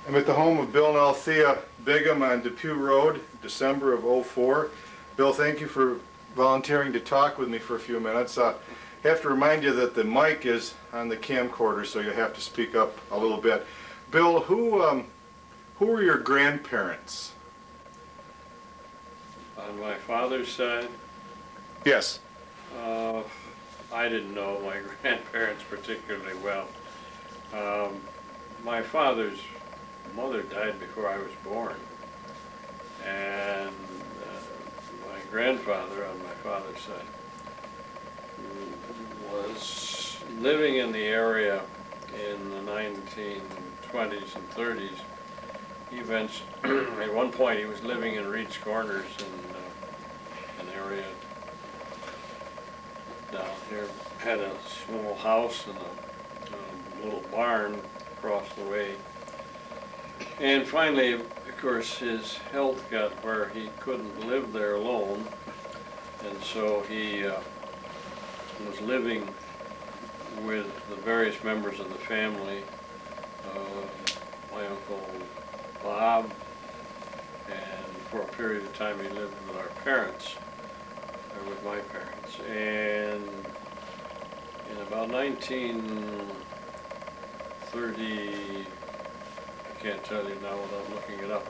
I'm at the home of Bill and Althea Bigham on Depew Road, December of '04. Bill, thank you for volunteering to talk with me for a few minutes. I have to remind you that the mic is on the camcorder, so you have to speak up a little bit. Bill, who were your grandparents? On my father's side, Yes. I didn't know my grandparents particularly well. My father's mother died before I was born, and my grandfather on my father's side was living in the area in the 1920s and 30s. At one point he was living in Reed's Corners in an area down here, had a small house and a little barn across the way. And finally, of course, his health got where he couldn't live there alone, and so he was living with the various members of the family. My uncle Bob, and for a period of time he lived with our parents, or with my parents. And in about 1930, I can't tell you now without looking it up,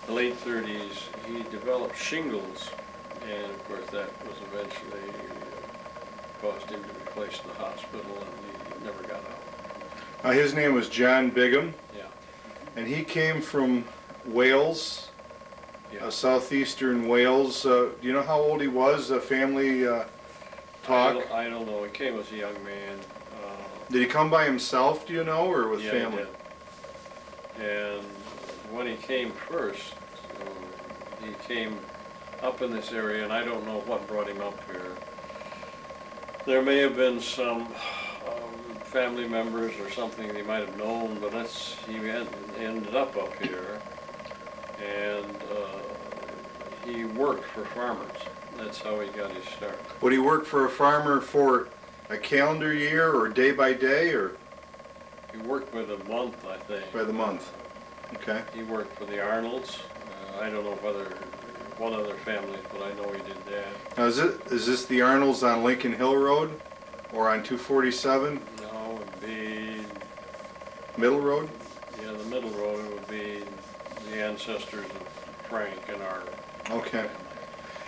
the late 30s, he developed shingles, and of course that was eventually caused him to be placed in the hospital, and he never got out. His name was John Bigham. Yeah. And he came from Wales, Yeah. Southeastern Wales. Do you know how old he was? Family talk? I don't know. He came as a young man. Did he come by himself, do you know, or with Yeah, family? he did. And when he came first, he came up in this area, and I don't know what brought him up here. There may have been some family members or something he might have known, but he ended up here, and he worked for farmers. That's how he got his start. Would he work for a farmer for a calendar year or day by day, or He worked by the month, I think. by the month? Okay. He worked for the Arnolds. I don't know whether one other family, but I know he did that. Now, is this the Arnolds on Lincoln Hill Road, or on 247? No, it would be, Middle Road? yeah, the middle road. It would be the ancestors of Frank and our Okay.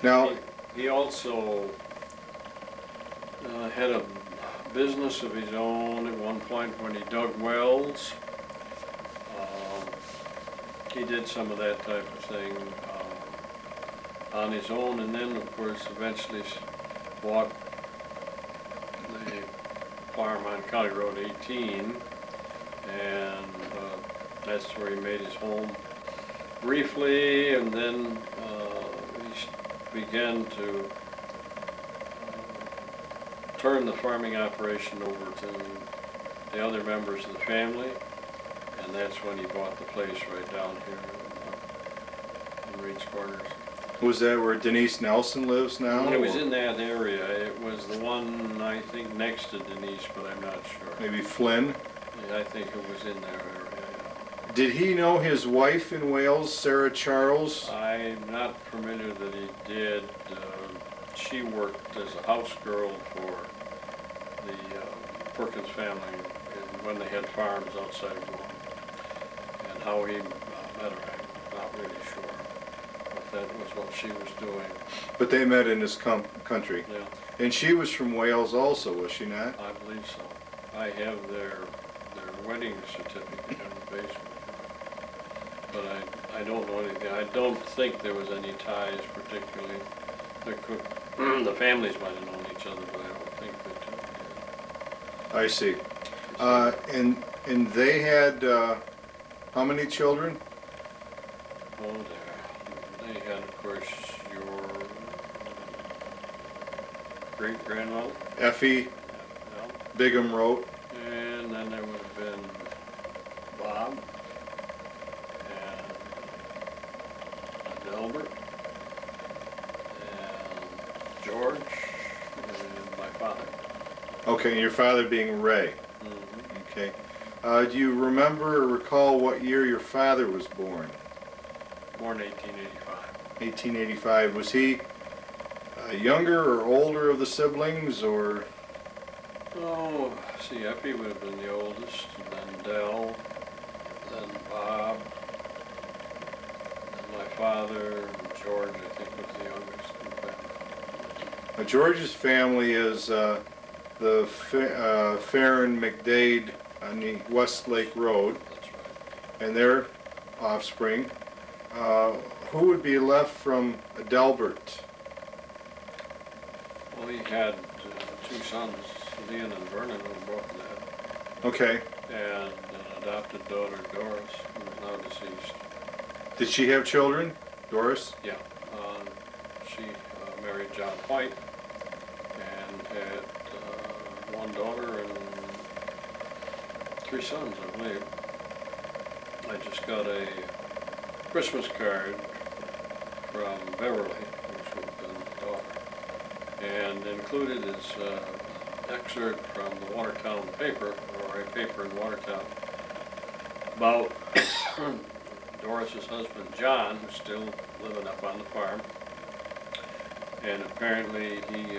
family. Now, He also had a business of his own at one point when he dug wells. He did some of that type of thing on his own, and then, of course, eventually bought the farm on County Road 18, and that's where he made his home briefly, and then he began to turn the farming operation over to the other members of the family, and that's when he bought the place right down here in Reed's Corners. was that where Denise Nelson lives now? It was or in that area. It was the one, I think, next to Denise, but I'm not sure. maybe Flynn? Yeah, I think it was in that area. Did he know his wife in Wales, Sarah Charles? I'm not familiar that he did. She worked as a house girl for the Perkins family when they had farms outside of Bigham. And how he met her, I'm not really sure. But that was what she was doing. But they met in this country. Yeah, And she was from Wales also, was she not? I believe so. I have their wedding certificate in the basement. But I don't know anything. I don't think there was any ties particularly. There could, the families might have known each other, but I don't think the two did. I see. And they had how many children? Oh, there. They had, of course, your great-grandmother. Effie Yeah. Bigham wrote. And then there would have been Bob and Delbert and George and my father. Okay, and your father being Ray. Mm-hmm. Okay. Do you remember or recall what year your father was born? Born 1885. 1885. Was he younger or older of the siblings, or? Oh, see, Eppie would have been the oldest, and then Dell, then Bob, then my father, and George, I think, was the youngest in the family. George's family is the Farron McDade on the Westlake Road, That's right. and their offspring. Who would be left from Adelbert? Well, he had two sons, Leon and Vernon, who were both dead, Okay. and an adopted daughter, Doris, who is now deceased. Did she have children, Doris? Yeah, she married John White and had one daughter and three sons, I believe. I just got a Christmas card from Beverly, which would have been the daughter, and included is excerpt from the Watertown paper, or a paper in Watertown, about Doris's husband John, who's still living up on the farm, and apparently he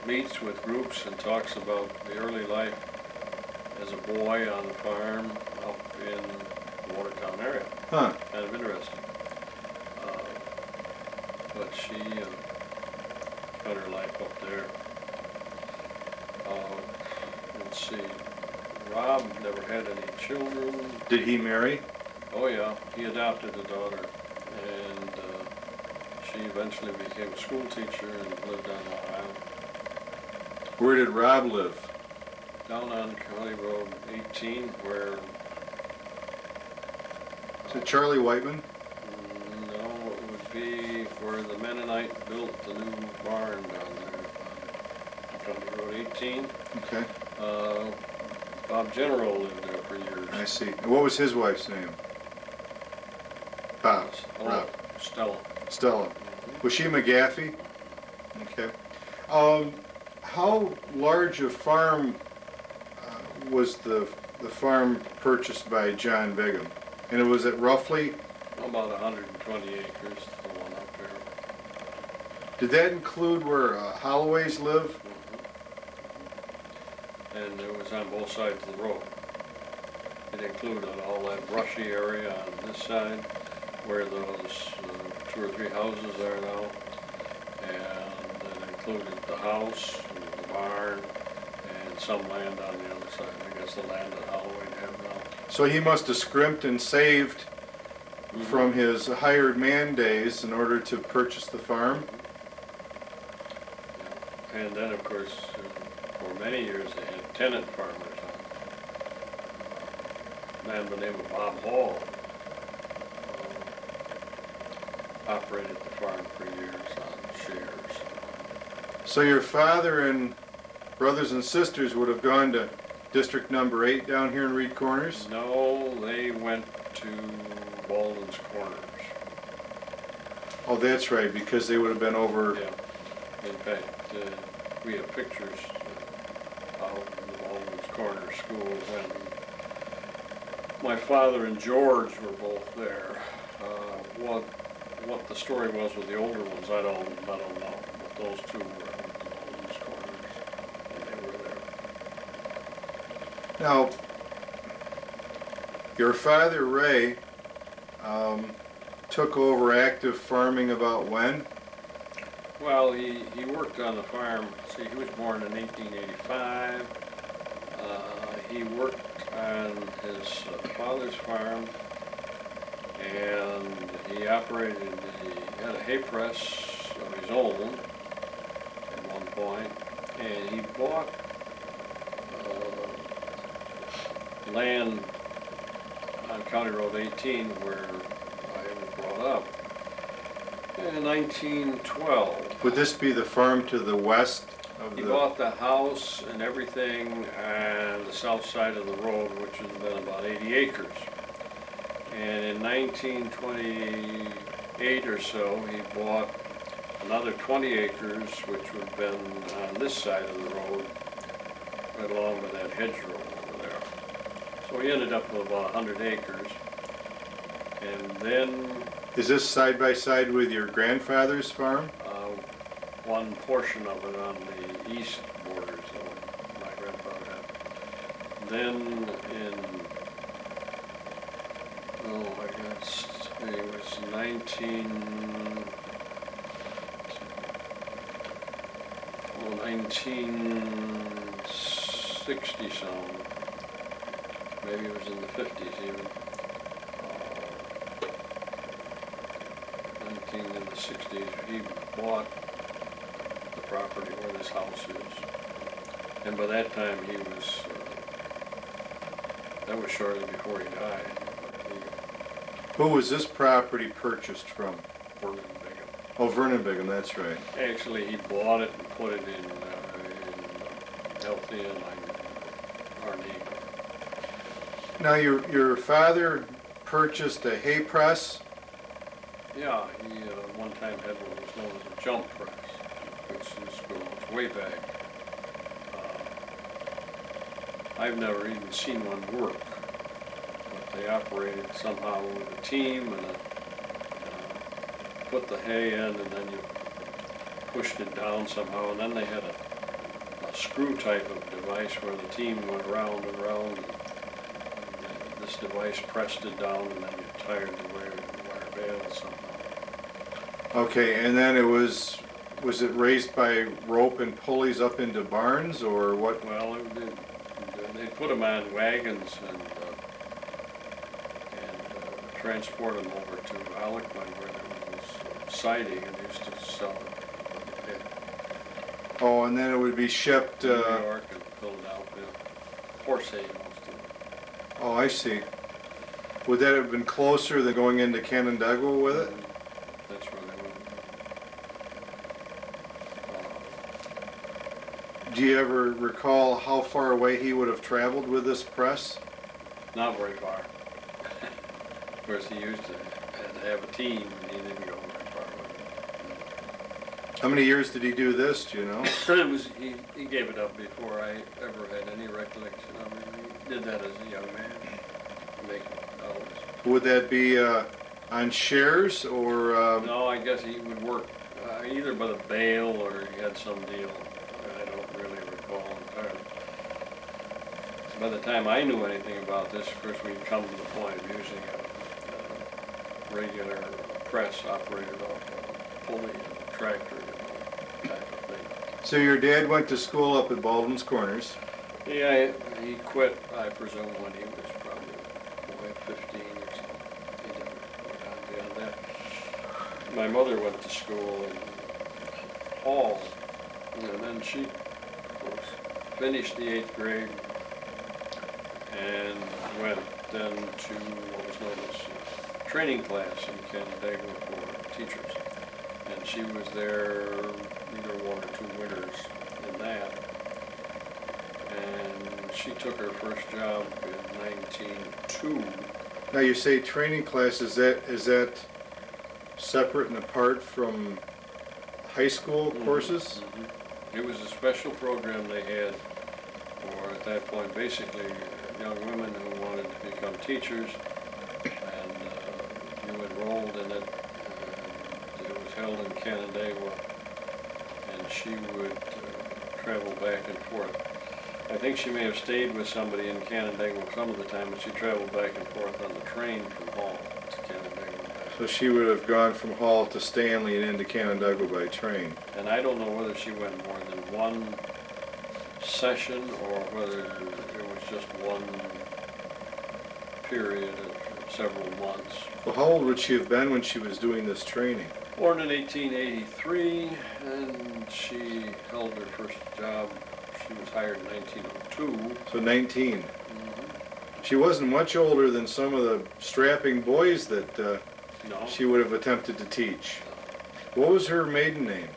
meets with groups and talks about the early life as a boy on the farm up in the Watertown area. Huh. Kind of interesting. But she got her life up there. Let's see. Rob never had any children. Did he marry? Oh yeah, he adopted a daughter, and she eventually became a school teacher and lived on Long Island. Where did Rob live? Down on County Road 18, where... Is it Charlie Whiteman? No, it would be where the Mennonite built the new barn down there on County Road 18. Okay. Bob General lived there for years. I see. And what was his wife's name? Bob. Oh, Rob. Stella. Stella. Was she McGaffey? Okay. How large a farm was the farm purchased by John Bigham? And it was at roughly? About 120 acres, the one up there. Did that include where Holloways live? And it was on both sides of the road. It included all that brushy area on this side, where those 2 or 3 houses are now, and it included the house, and the barn, and some land on the other side. I guess the land that Holloway had now. So he must have scrimped and saved from his hired man days in order to purchase the farm? Yeah. And then, of course, for many years they had tenant farmers on. A man by the name of Bob Hall operated the farm for years on shares. So your father and brothers and sisters would have gone to District Number 8 down here in Reed Corners? No, they went to Walden's Corners. Oh, that's right, because they would have been over... Yeah. In fact, we have pictures out in the Walden's Corners school when my father and George were both there. What the story was with the older ones, I don't know. But those two were at the Walden's Corners, and they were there. Now, your father, Ray, took over active farming about when? Well, he worked on the farm. See, he was born in 1885. He worked on his father's farm, and he had a hay press of his own at one point, and he bought land on County Road 18 where I was brought up in 1912. Would this be the farm to the west of He the... bought the house and everything on the south side of the road, which has been about 80 acres. And in 1928 or so, he bought another 20 acres, which would have been on this side of the road, right along with that hedgerow over there. So he ended up with about 100 acres. And then Is this side by side with your grandfather's farm? one portion of it on the east borders of what my grandfather had. Then in, I guess it was 1960 some, maybe it was in the 50s even. In the 60s, he bought the property where this house is. And by that time he was, that was shortly before he died. Who was this property purchased from? Vernon Bigham. Oh, Vernon Bigham, that's right. Actually, he bought it and put it in Althea and our name. Now, your father purchased a hay press. Yeah, he one time had what was known as a jump press, which goes way back. I've never even seen one work, but they operated somehow with a team and put the hay in, and then you pushed it down somehow, and then they had a screw type of device where the team went round and round, and this device pressed it down, and then you tied the wire bale somehow. Okay, and then was it raised by rope and pulleys up into barns, or what? Well, they put them on wagons and transport them over to Alec-Wyn where there was siding and used to sell it. Oh, and then it would be shipped. New York and Philadelphia. Horse hay most of it. Oh, I see. Would that have been closer than going into Canandaigua with it? That's where they went. Do you ever recall how far away he would have traveled with this press? Not very far. Of course, he used to have a team, and he didn't go very far with it. How many years did he do this, do you know? He gave it up before I ever had any recollection of it. He did that as a young man, making dollars. Would that be on shares or? No, I guess he would work either by the bale or he had some deal. I don't really recall entirely. By the time I knew anything about this, of course, we'd come to the point of using a regular press operated off a pulley and a tractor, type of thing. So your dad went to school up at Baldwin's Corners. Yeah, he quit, I presume, when he was probably 15 or something. He didn't go on beyond that. My mother went to school in Hall, and then she, of course, finished the 8th grade and went then to what was known as training class in Canandaigua for teachers. And she was there either 1 or 2 winters in that. And she took her first job in 1902. Now you say training class, is that separate and apart from high school courses? Mm-hmm. It was a special program they had for, at that point, basically young women who wanted to become teachers, and you enrolled in it. It was held in Canandaigua, and she would travel back and forth. I think she may have stayed with somebody in Canandaigua some of the time, but she traveled back and forth on the train from Hall to Canandaigua. So she would have gone from Hall to Stanley and into Canandaigua by train. And I don't know whether she went more than one session or whether it was just one period of several months. Well, how old would she have been when she was doing this training? Born in 1883, and she held her first job. She was hired in 1902. So 19. Mm-hmm. She wasn't much older than some of the strapping boys that No, she would have attempted to teach. What was her maiden name?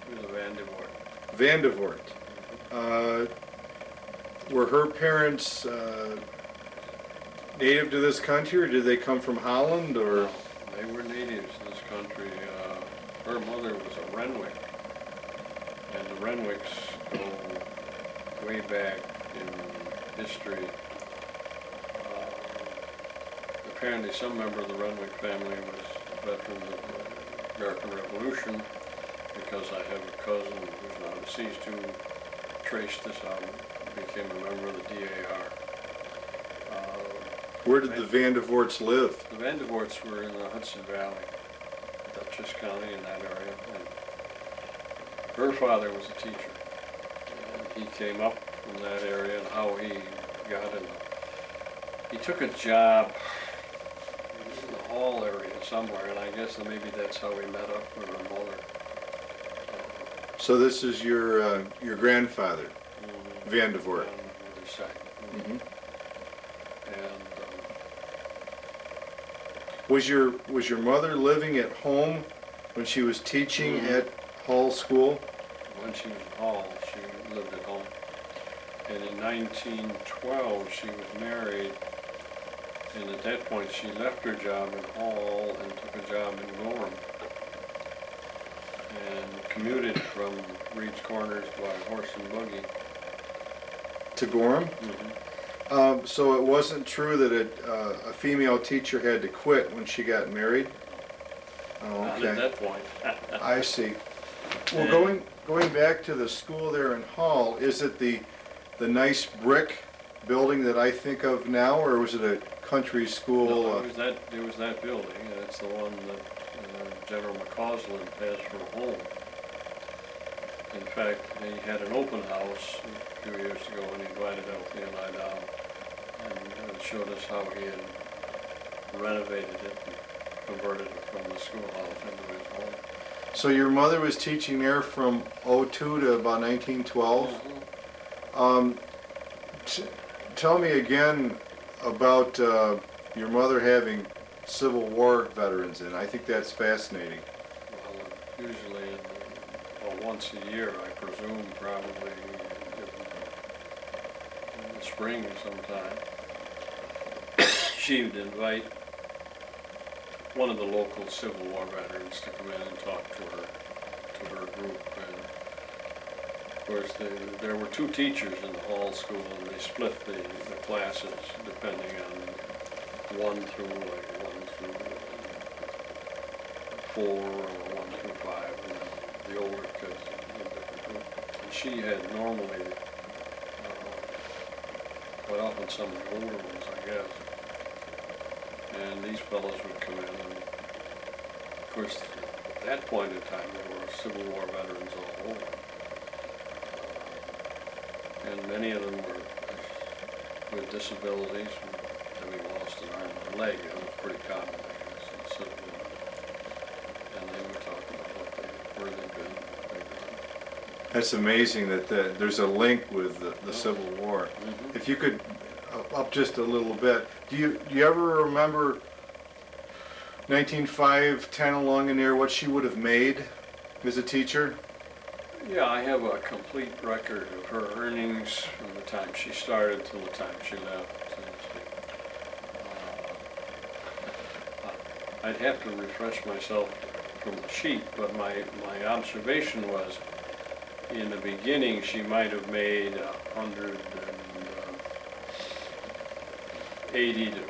she was a Van de Voort. Vandevort. Were her parents native to this country, or did they come from Holland, or? No, they were natives of this country. Her mother was a Renwick, and the Renwicks go way back in history. apparently some member of the Renwick family was a veteran of the American Revolution, because I have a cousin who's now deceased who traced this out and became a member of the DAR. Where did the Vandervoorts live? The Vandervoorts were in the Hudson Valley, Dutchess County, in that area. And her father was a teacher, and he came up from that area, and how he got in. He took a job in the Hall area somewhere, and I guess that maybe that's how we met up with her mother. So this is your grandfather, Vandervoort. On the other side. Mhm. And Was your mother living at home when she was teaching Mhm. at Hall School? when she was in Hall, she lived at home. And in 1912, she was married, and at that point, she left her job in Hall and took a job in Gorham, and commuted from Reed's Corners by horse and buggy. To Gorham? Mm-hmm. So it wasn't true that a female teacher had to quit when she got married? Oh, Not okay. at that point. I see. Well, And- going back to the school there in Hall, is it the nice brick building that I think of now, or was it a country school? No, it was that building, and it's the one that General McCausland has for a home. In fact, he had an open house a few years ago, and he invited Althea and I down, and showed us how he had renovated it and converted it from the schoolhouse into his home. So your mother was teaching there from '02 to about 1912? Mhm. Tell me again about your mother having Civil War veterans in. I think that's fascinating. Well, usually, once a year, I presume, probably in the spring sometime, she would invite one of the local Civil War veterans to come in and talk to her group. And of course, there were two teachers in the Hall School, and they split the classes depending on 1 through 4 or 1 through 5, and then the older kids in a different group. And she had normally, quite often some of the older ones, I guess. And these fellows would come in, and of course, at that point in time, there were Civil War veterans all over. And many of them were with disabilities, having lost an arm or a leg. It was pretty common, I guess, in the Civil War. And they would talk about where they've been, what they've done. That's amazing that there's a link with the Civil War. Mhm. If you could up just a little bit, do you ever remember 1905, 10 along in there, what she would have made as a teacher? Yeah, I have a complete record of her earnings from the time she started till the time she left. I'd have to refresh myself from the sheet, but my observation was, in the beginning, she might have made $180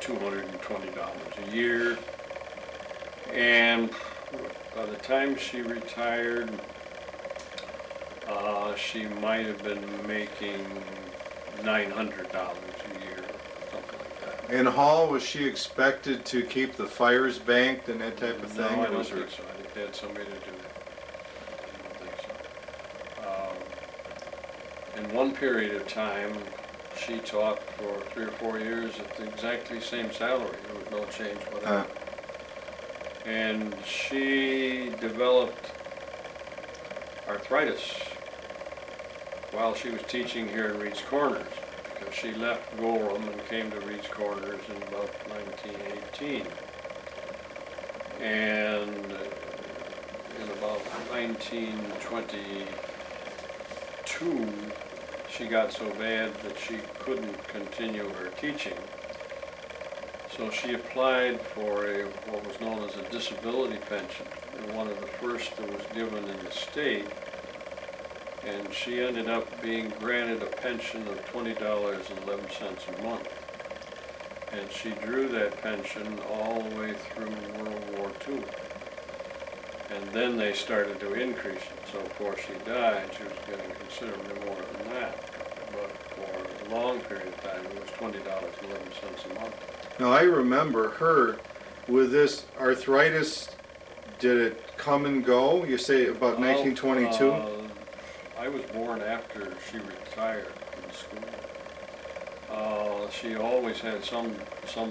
to $220 a year, and by the time she retired, she might have been making $900 a year, something like that. In Hall, was she expected to keep the fires banked and that type of thing? No, I or don't was her- think so. I think they had somebody to do that. I don't think so. In one period of time, she taught for 3 or 4 years at the exactly same salary. There was no change whatever. And she developed arthritis while she was teaching here in Reed's Corners, because she left Gorham and came to Reed's Corners in about 1918. And in about 1922, she got so bad that she couldn't continue her teaching. So she applied for what was known as a disability pension, and one of the first that was given in the state. And she ended up being granted a pension of $20.11 a month. And she drew that pension all the way through World War II. And then they started to increase it. So before she died, she was getting considerably more than that. But for a long period of time, it was $20.11 a month. Now, I remember her with this arthritis. Did it come and go? You say about 1922? I was born after she retired from school. She always had some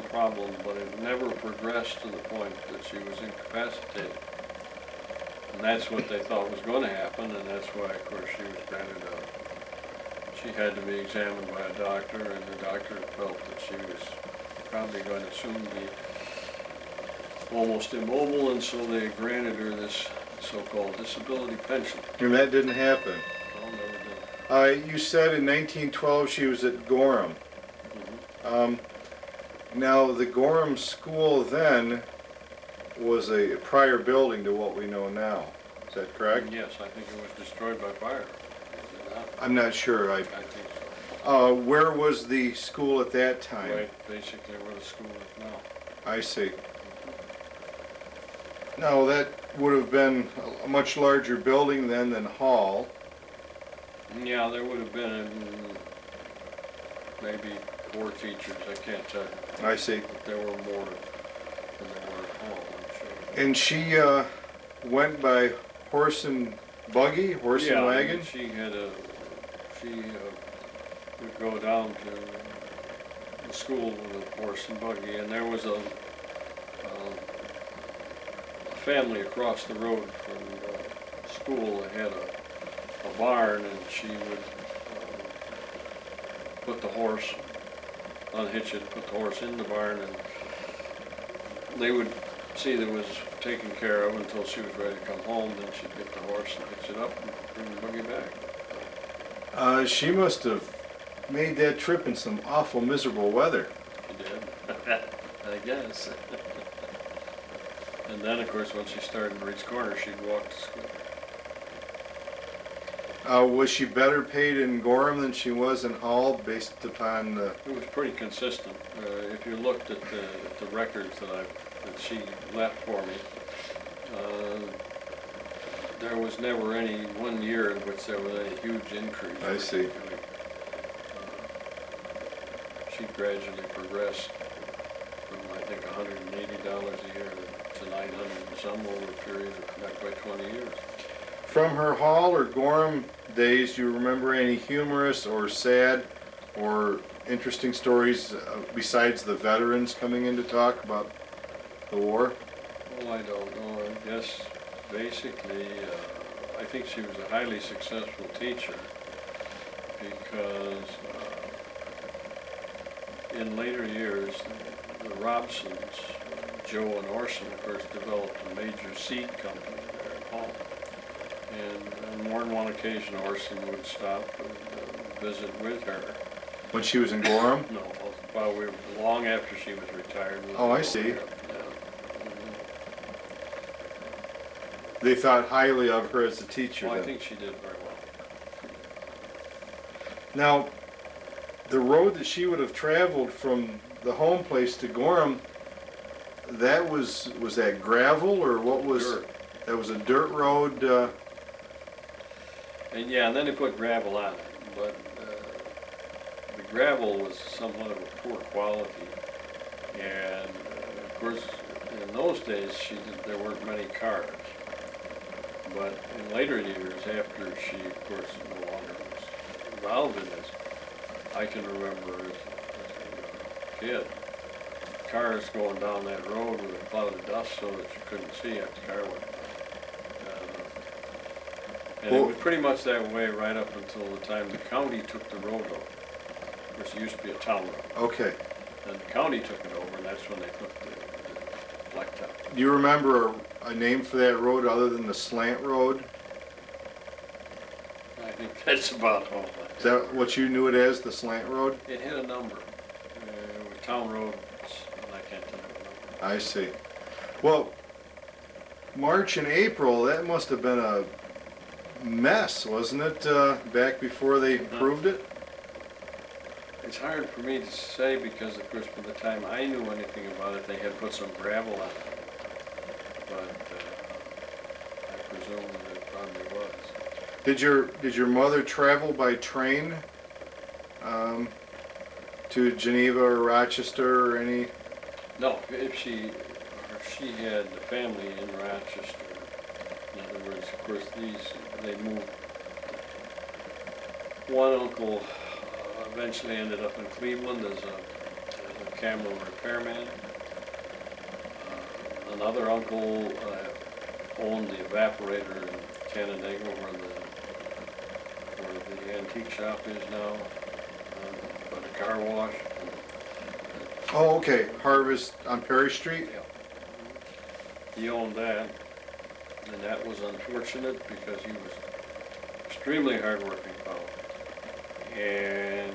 problem, but it never progressed to the point that she was incapacitated. And that's what they thought was going to happen, and that's why, of course, she was granted she had to be examined by a doctor, and the doctor felt that she was probably going to soon be almost immobile, and so they granted her this so-called disability pension. And that didn't happen. No, never did. You said in 1912 she was at Gorham. Mhm. Now, the Gorham School then was a prior building to what we know now. Is that correct? Yes, I think it was destroyed by fire. Is it not? I'm not sure. I think so. Where was the school at that time? Right, basically where the school is now. I see. Now, that would have been a much larger building then than Hall. Yeah, there would have been maybe 4 teachers, I can't tell you. I see. But there were more than there were at home, I'm sure. And she went by horse and buggy, horse and wagon? She would go down to the school with a horse and buggy, and there was a family across the road from school that had a barn, and she would put the horse, unhitch it, put the horse in the barn, and they would see that it was taken care of until she was ready to come home. Then she'd get the horse and hitch it up and bring the buggy back. She must have made that trip in some awful miserable weather. She did, I guess. And then, of course, when she started to reach corner, she'd walk to school. Was she better paid in Gorham than she was in Hall, based upon the... It was pretty consistent. If you looked at the records that she left for me, there was never any one year in which there was any huge increase. I see. She gradually progressed from, I think, $180 a year to $900 and some over a period of not quite 20 years. From her Hall or Gorham days, do you remember any humorous or sad or interesting stories besides the veterans coming in to talk about the war? Well, I don't know. I guess basically, I think she was a highly successful teacher because in later years, the Robsons, Joe and Orson, of course, developed a major seed company there at home. And on more than one occasion, Orson would stop and visit with her. When she was in Gorham? No, while we were long after she was retired. Oh, I see. Yeah. They thought highly of her as a teacher. Well, I then. think she did very well. Now, the road that she would have traveled from the home place to Gorham, that was that gravel or what was? Dirt. That was a dirt road. And yeah, and then they put gravel on it, but the gravel was somewhat of a poor quality. And of course, in those days, there weren't many cars. But in later years, after she, of course, no longer was involved in this, I can remember as a kid, cars going down that road with a cloud of dust so that you couldn't see if the car went by. And it was pretty much that way right up until the time the county took the road over, which used to be a town road. Okay. And the county took it over, and that's when they put the blacktop. Do you remember a name for that road other than the slant road? I think that's about all. Is that what you knew it as, the slant road? It had a number. It was town roads, and I can't think of the number. I see. Well, March and April, that must have been a mess, wasn't it, back before they improved it? It's hard for me to say because, of course, by the time I knew anything about it, they had put some gravel on it. But I presume that it probably was. Did your mother travel by train to Geneva or Rochester or any? No, if she had a family in Rochester. In other words, of course, they moved. One uncle eventually ended up in Cleveland as a camera repairman. Another uncle owned the evaporator in Canandaigua where the antique shop is now, by the car wash. Oh, okay. Harvest on Perry Street? Yeah. He owned that, and that was unfortunate because he was extremely hardworking fellow. And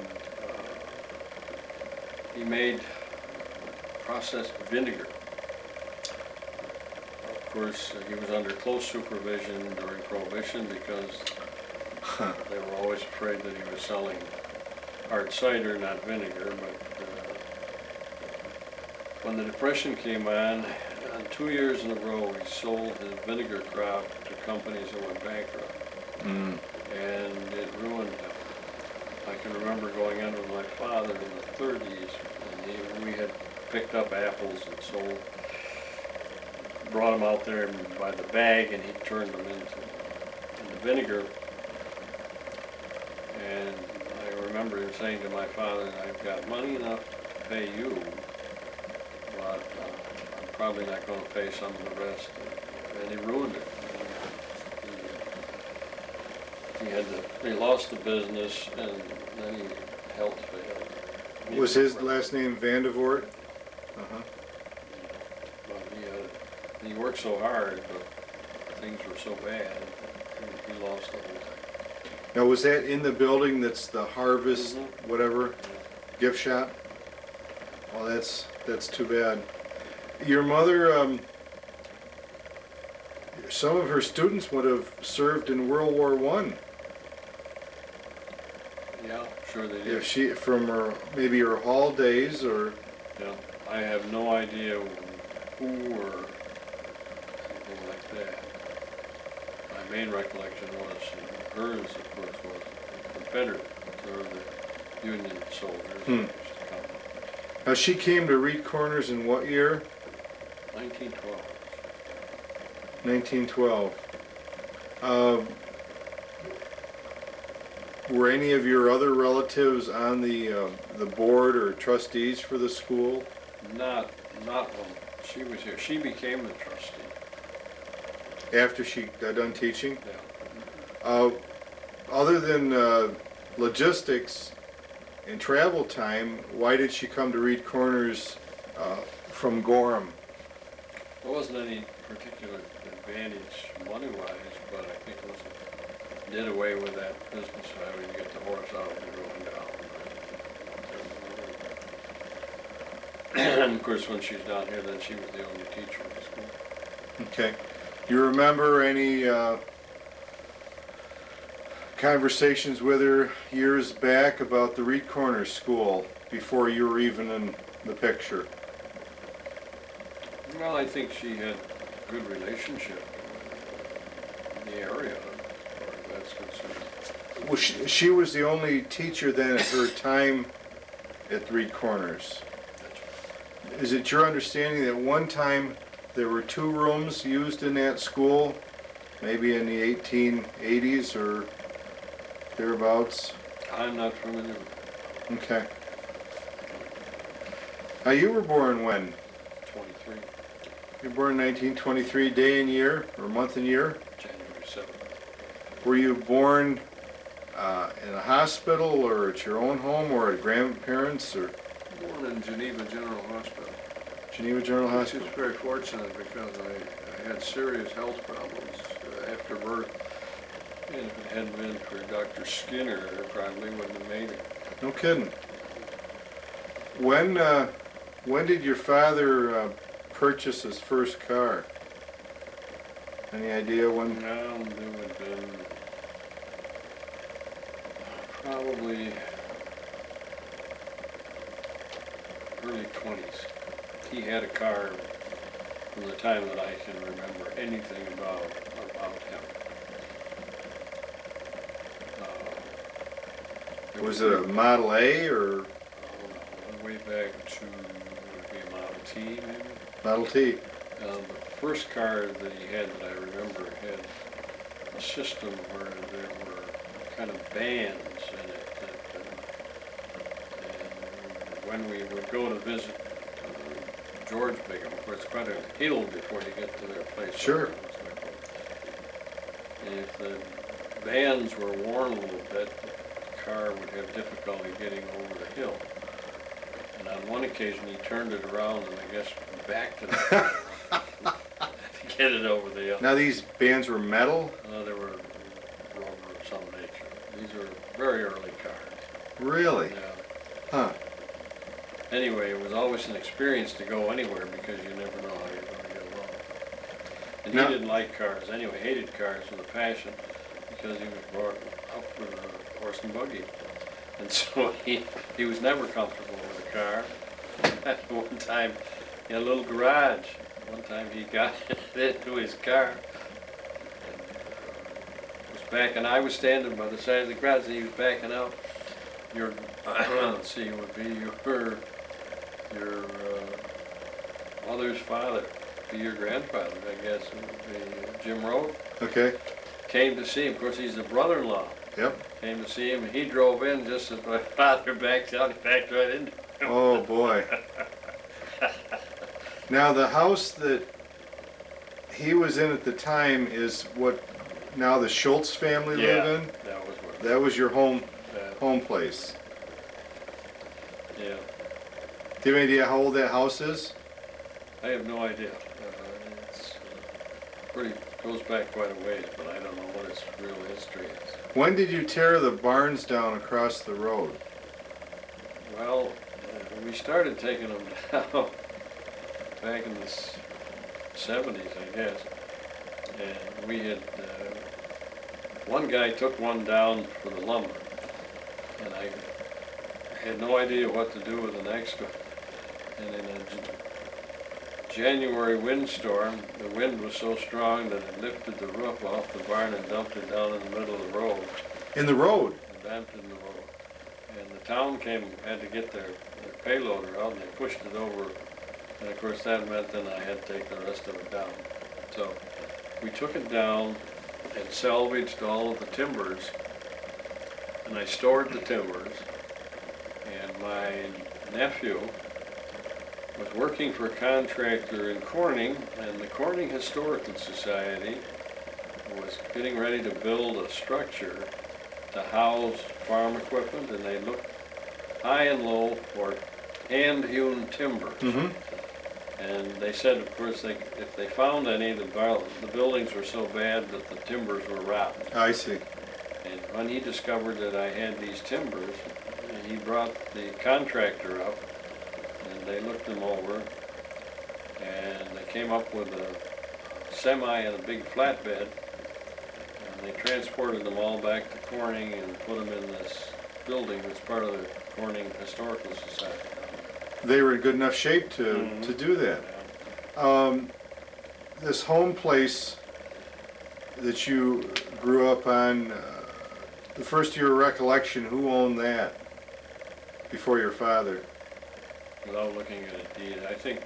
he made processed vinegar. Of course, he was under close supervision during Prohibition because they were always afraid that he was selling hard cider, not vinegar. But when the Depression came on 2 years in a row, he sold his vinegar crop to companies that went bankrupt. Mm. And it ruined him. I can remember going in with my father in the 30s, and we had picked up apples and sold, brought them out there by the bag, and he turned them into vinegar. And I remember him saying to my father, I've got money enough to pay you, but I'm probably not going to pay some of the rest. And he ruined it. He lost the business, and then health failed. Was his last name Vandevort? Uh-huh. But he worked so hard, but things were so bad, he lost the whole thing. Now, was that in the building that's the Harvest, whatever, gift shop? Well, that's too bad. Your mother, some of her students would have served in World War I. Yeah, sure they did. If she, from her, maybe her hall days, or... Yeah, I have no idea who or anything like that. My main recollection was hers, of course, was Confederate, or the Union soldiers that used to come. Now, she came to Reed Corners in what year? 1912. 1912. Were any of your other relatives on the board or trustees for the school? Not when she was here. She became the trustee. After she got done teaching? Yeah. Other than logistics and travel time, why did she come to Reed Corners from Gorham? There wasn't any particular advantage money-wise, but I think it was did away with that business of having to get the horse out and going down. And of course, when she's down here, then she was the only teacher in the school. Okay. Do you remember any conversations with her years back about the Reed Corners School before you were even in the picture? Well, I think she had a good relationship in the area, as far as that's concerned. Well, she was the only teacher then at her time at Reed Corners. Is it your understanding that one time there were 2 rooms used in that school, maybe in the 1880s or thereabouts? I'm not familiar with it. Okay. Now, you were born when? 23, You were born in 1923, day and year, or month and year? January 7th. Were you born in a hospital, or at your own home, or at grandparents, or Born in Geneva General Hospital. Geneva General Which Hospital? is very fortunate because I had serious health problems after birth. And if it hadn't been for Dr. Skinner, I probably wouldn't have made it. No kidding. When did your father purchase his first car? Any idea when? Now, it would have been probably early 20s. He had a car from the time that I can remember anything about him. Was it a Model A or Oh, no, way back to, would it be a Model T maybe? Model T? The first car that he had that I remember had a system where there were kind of bands in it. And when we would go to visit George Bigham, of course, it's quite a hill before you get to their place. Sure. And if the bands were worn a little bit, the car would have difficulty getting over the hill. And on one occasion, he turned it around and I guess backed it to get it over the hill. Now these bands were metal? They were rubber of some nature. These are very early cars. Really? Yeah. Huh. Anyway, it was always an experience to go anywhere because you never know how you're going to get along. And Now- he didn't like cars anyway, hated cars with a passion because he was brought up with a horse and buggy. And so he was never comfortable with a car. One time, he had a little garage. One time he got into his car and was backing. I was standing by the side of the garage and he was backing out. Let's see, it would be your mother's father, be your grandfather, I guess, it would be Jim Road. Okay. Came to see him. Of course, he's the brother-in-law. Yep. Came to see him, and he drove in just as my father backed out. He backed right into him. Oh boy. Now the house that he was in at the time is what now the Schultz family live in? That was what. That was your home That, place. yeah. Do you have any idea how old that house is? I have no idea. It's pretty goes back quite a ways, but I don't know what its real history is. When did you tear the barns down across the road? Well, we started taking them down back in the 70s, I guess. And we had, one guy took one down for the lumber, and I had no idea what to do with the next one. And in a January windstorm, the wind was so strong that it lifted the roof off the barn and dumped it down in the middle of the road. In the road? And dumped it in the road. And the town came, had to get their payloader out, and they pushed it over. And of course that meant then I had to take the rest of it down. So we took it down and salvaged all of the timbers, and I stored the timbers. And my nephew was working for a contractor in Corning, and the Corning Historical Society was getting ready to build a structure to house farm equipment, and they looked high and low for hand-hewn timbers. Mm-hmm. And they said, of course, if they found any, the buildings were so bad that the timbers were rotten. I see. And when he discovered that I had these timbers, he brought the contractor up, and they looked them over, and they came up with a semi and a big flatbed, and they transported them all back to Corning and put them in this building that's part of the Corning Historical Society. They were in good enough shape to do that. This home place that you grew up on, the first year recollection, who owned that before your father? Without looking at a deed, I think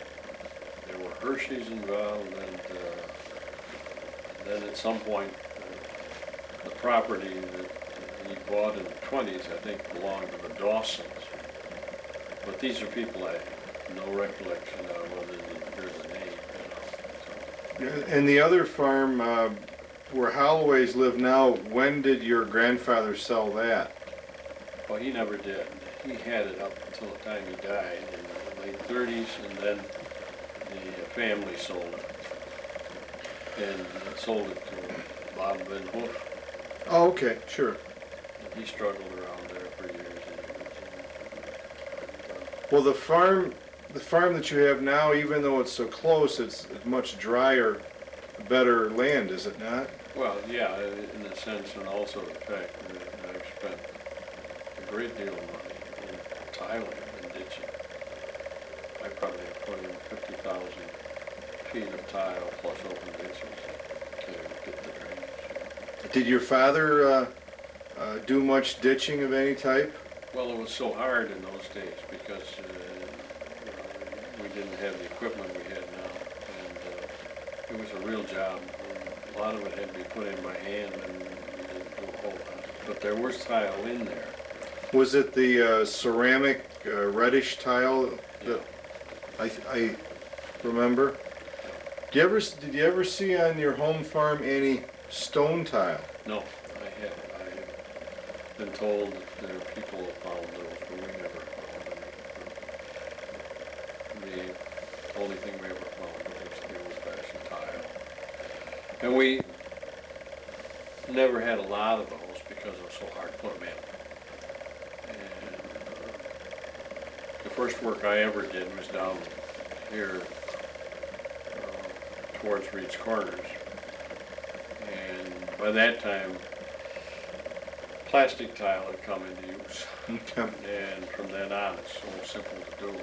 there were Hershey's involved, and then at some point, the property that he bought in the 20s, I think, belonged to the Dawsons. But these are people I have no recollection of other than there's a name, you know. And the other farm where Holloway's live now, when did your grandfather sell that? Well, he never did. He had it up until the time he died in the late 30s, and then the family sold it. And sold it to Bob Van Hoof. Oh, okay, sure. And he struggled around there for years. Well, the farm that you have now, even though it's so close, it's much drier, better land, is it not? Well, yeah, in a sense, and also the fact that I've spent a great deal of money in tiling and ditching. I probably have put in 50,000 feet of tile plus open ditches to get the drainage. Did your father do much ditching of any type? Well, it was so hard in those days because you know, we didn't have the equipment we had now, and it was a real job. A lot of it had to be put in by hand, and we didn't do a whole lot. But there was tile in there. Was it the ceramic reddish tile Yeah. that I remember? Did you ever see on your home farm any stone tile? No, I haven't. I've been told that there are people that found those, but we never found any. The only thing we ever found was the old-fashioned tile. And we never had a lot of those because it was so hard to put them in. And the first work I ever did was down here towards Reed's Corners. And by that time, plastic tile had come into use. Okay. And from then on, it's so simple to do.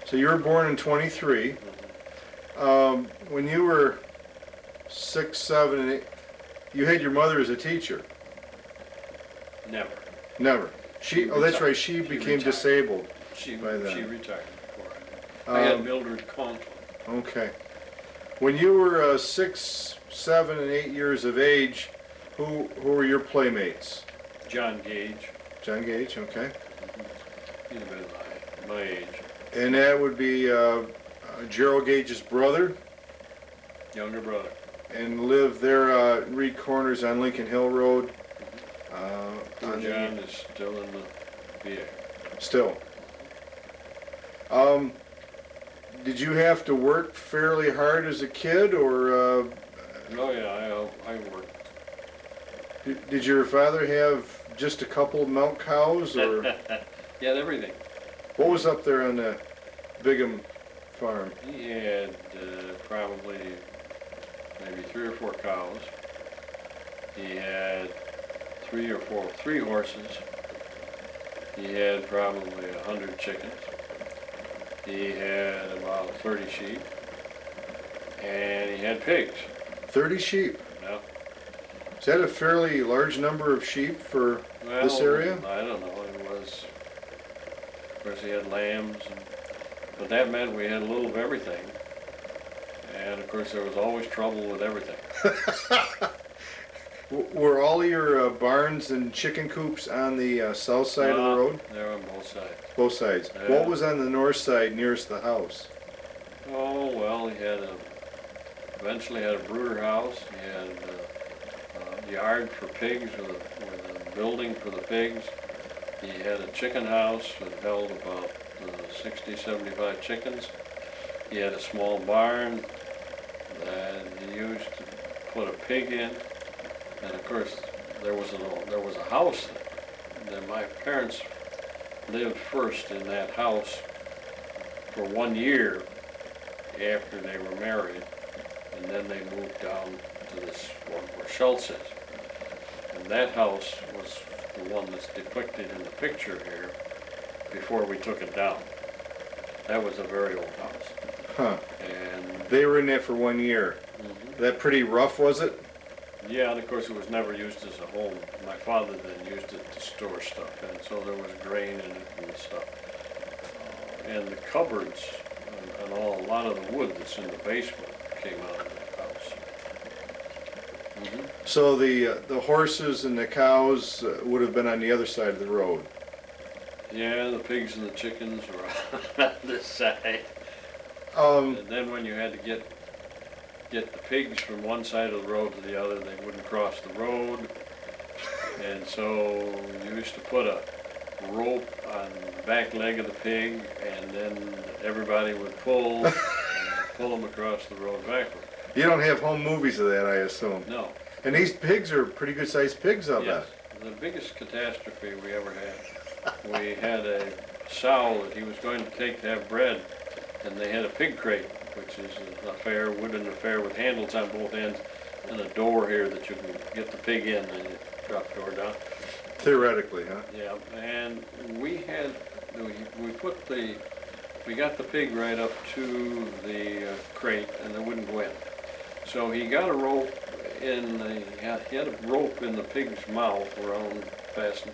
So you were born in 23. When you were 6, 7, and 8, you had your mother as a teacher. Never. Never. Oh, that's right. She became retired. Disabled. She By then. retired before I did. I had Mildred Conklin. Okay. When you were 6, 7, and 8 years of age, who were your playmates? John Gage. John Gage. Okay. He'd have been my age. And that would be Gerald Gage's brother, Younger brother. and lived there Reed Corners on Lincoln Hill Road. John is still in the VA. Still. Did you have to work fairly hard as a kid, or Oh yeah, I worked. did your father have just a couple of milk cows, or He had everything. what was up there on the Bigham farm? He had probably maybe 3 or 4 cows. He had 3 horses. He had probably 100 chickens. He had about 30 sheep. And he had pigs. 30 sheep. Yeah. Is that a fairly large number of sheep for Well, this area? I don't know. It was, of course, he had lambs, but that meant we had a little of everything. And of course, there was always trouble with everything. Were all your barns and chicken coops on the south side of the road? They're on both sides. Both sides. Yeah. What was on the north side nearest the house? Oh well, he had eventually had a brooder house. He had a yard for pigs with a building for the pigs. He had a chicken house that held about 60, 75 chickens. He had a small barn that he used to put a pig in. And of course, there was a house that my parents lived first in that house for 1 year after they were married, and then they moved down to this one where Schultz is. And that house was the one that's depicted in the picture here before we took it down. That was a very old house. Huh. And They were in there for 1 year. That pretty rough, was it? yeah, and of course it was never used as a home. My father then used it to store stuff, and so there was grain in it and stuff. And the cupboards and a lot of the wood that's in the basement came out of that house. So the horses and the cows would have been on the other side of the road. Yeah, the pigs and the chickens were on this side. Um, And then when you had to get the pigs from one side of the road to the other, they wouldn't cross the road. And so you used to put a rope on the back leg of the pig, and then everybody would pull and pull them across the road backward. you don't have home movies of that, I assume. No. And these pigs are pretty good sized pigs, I'll Yes. bet. The biggest catastrophe we ever had. We had a sow that he was going to take to have bread, and they had a pig crate, which is an affair, wooden affair with handles on both ends, and a door here that you can get the pig in, and you drop the door down. Theoretically, huh? Yeah, and we put the we got the pig right up to the crate, and it wouldn't go in. So he got a rope he had a rope in the pig's mouth around fastened,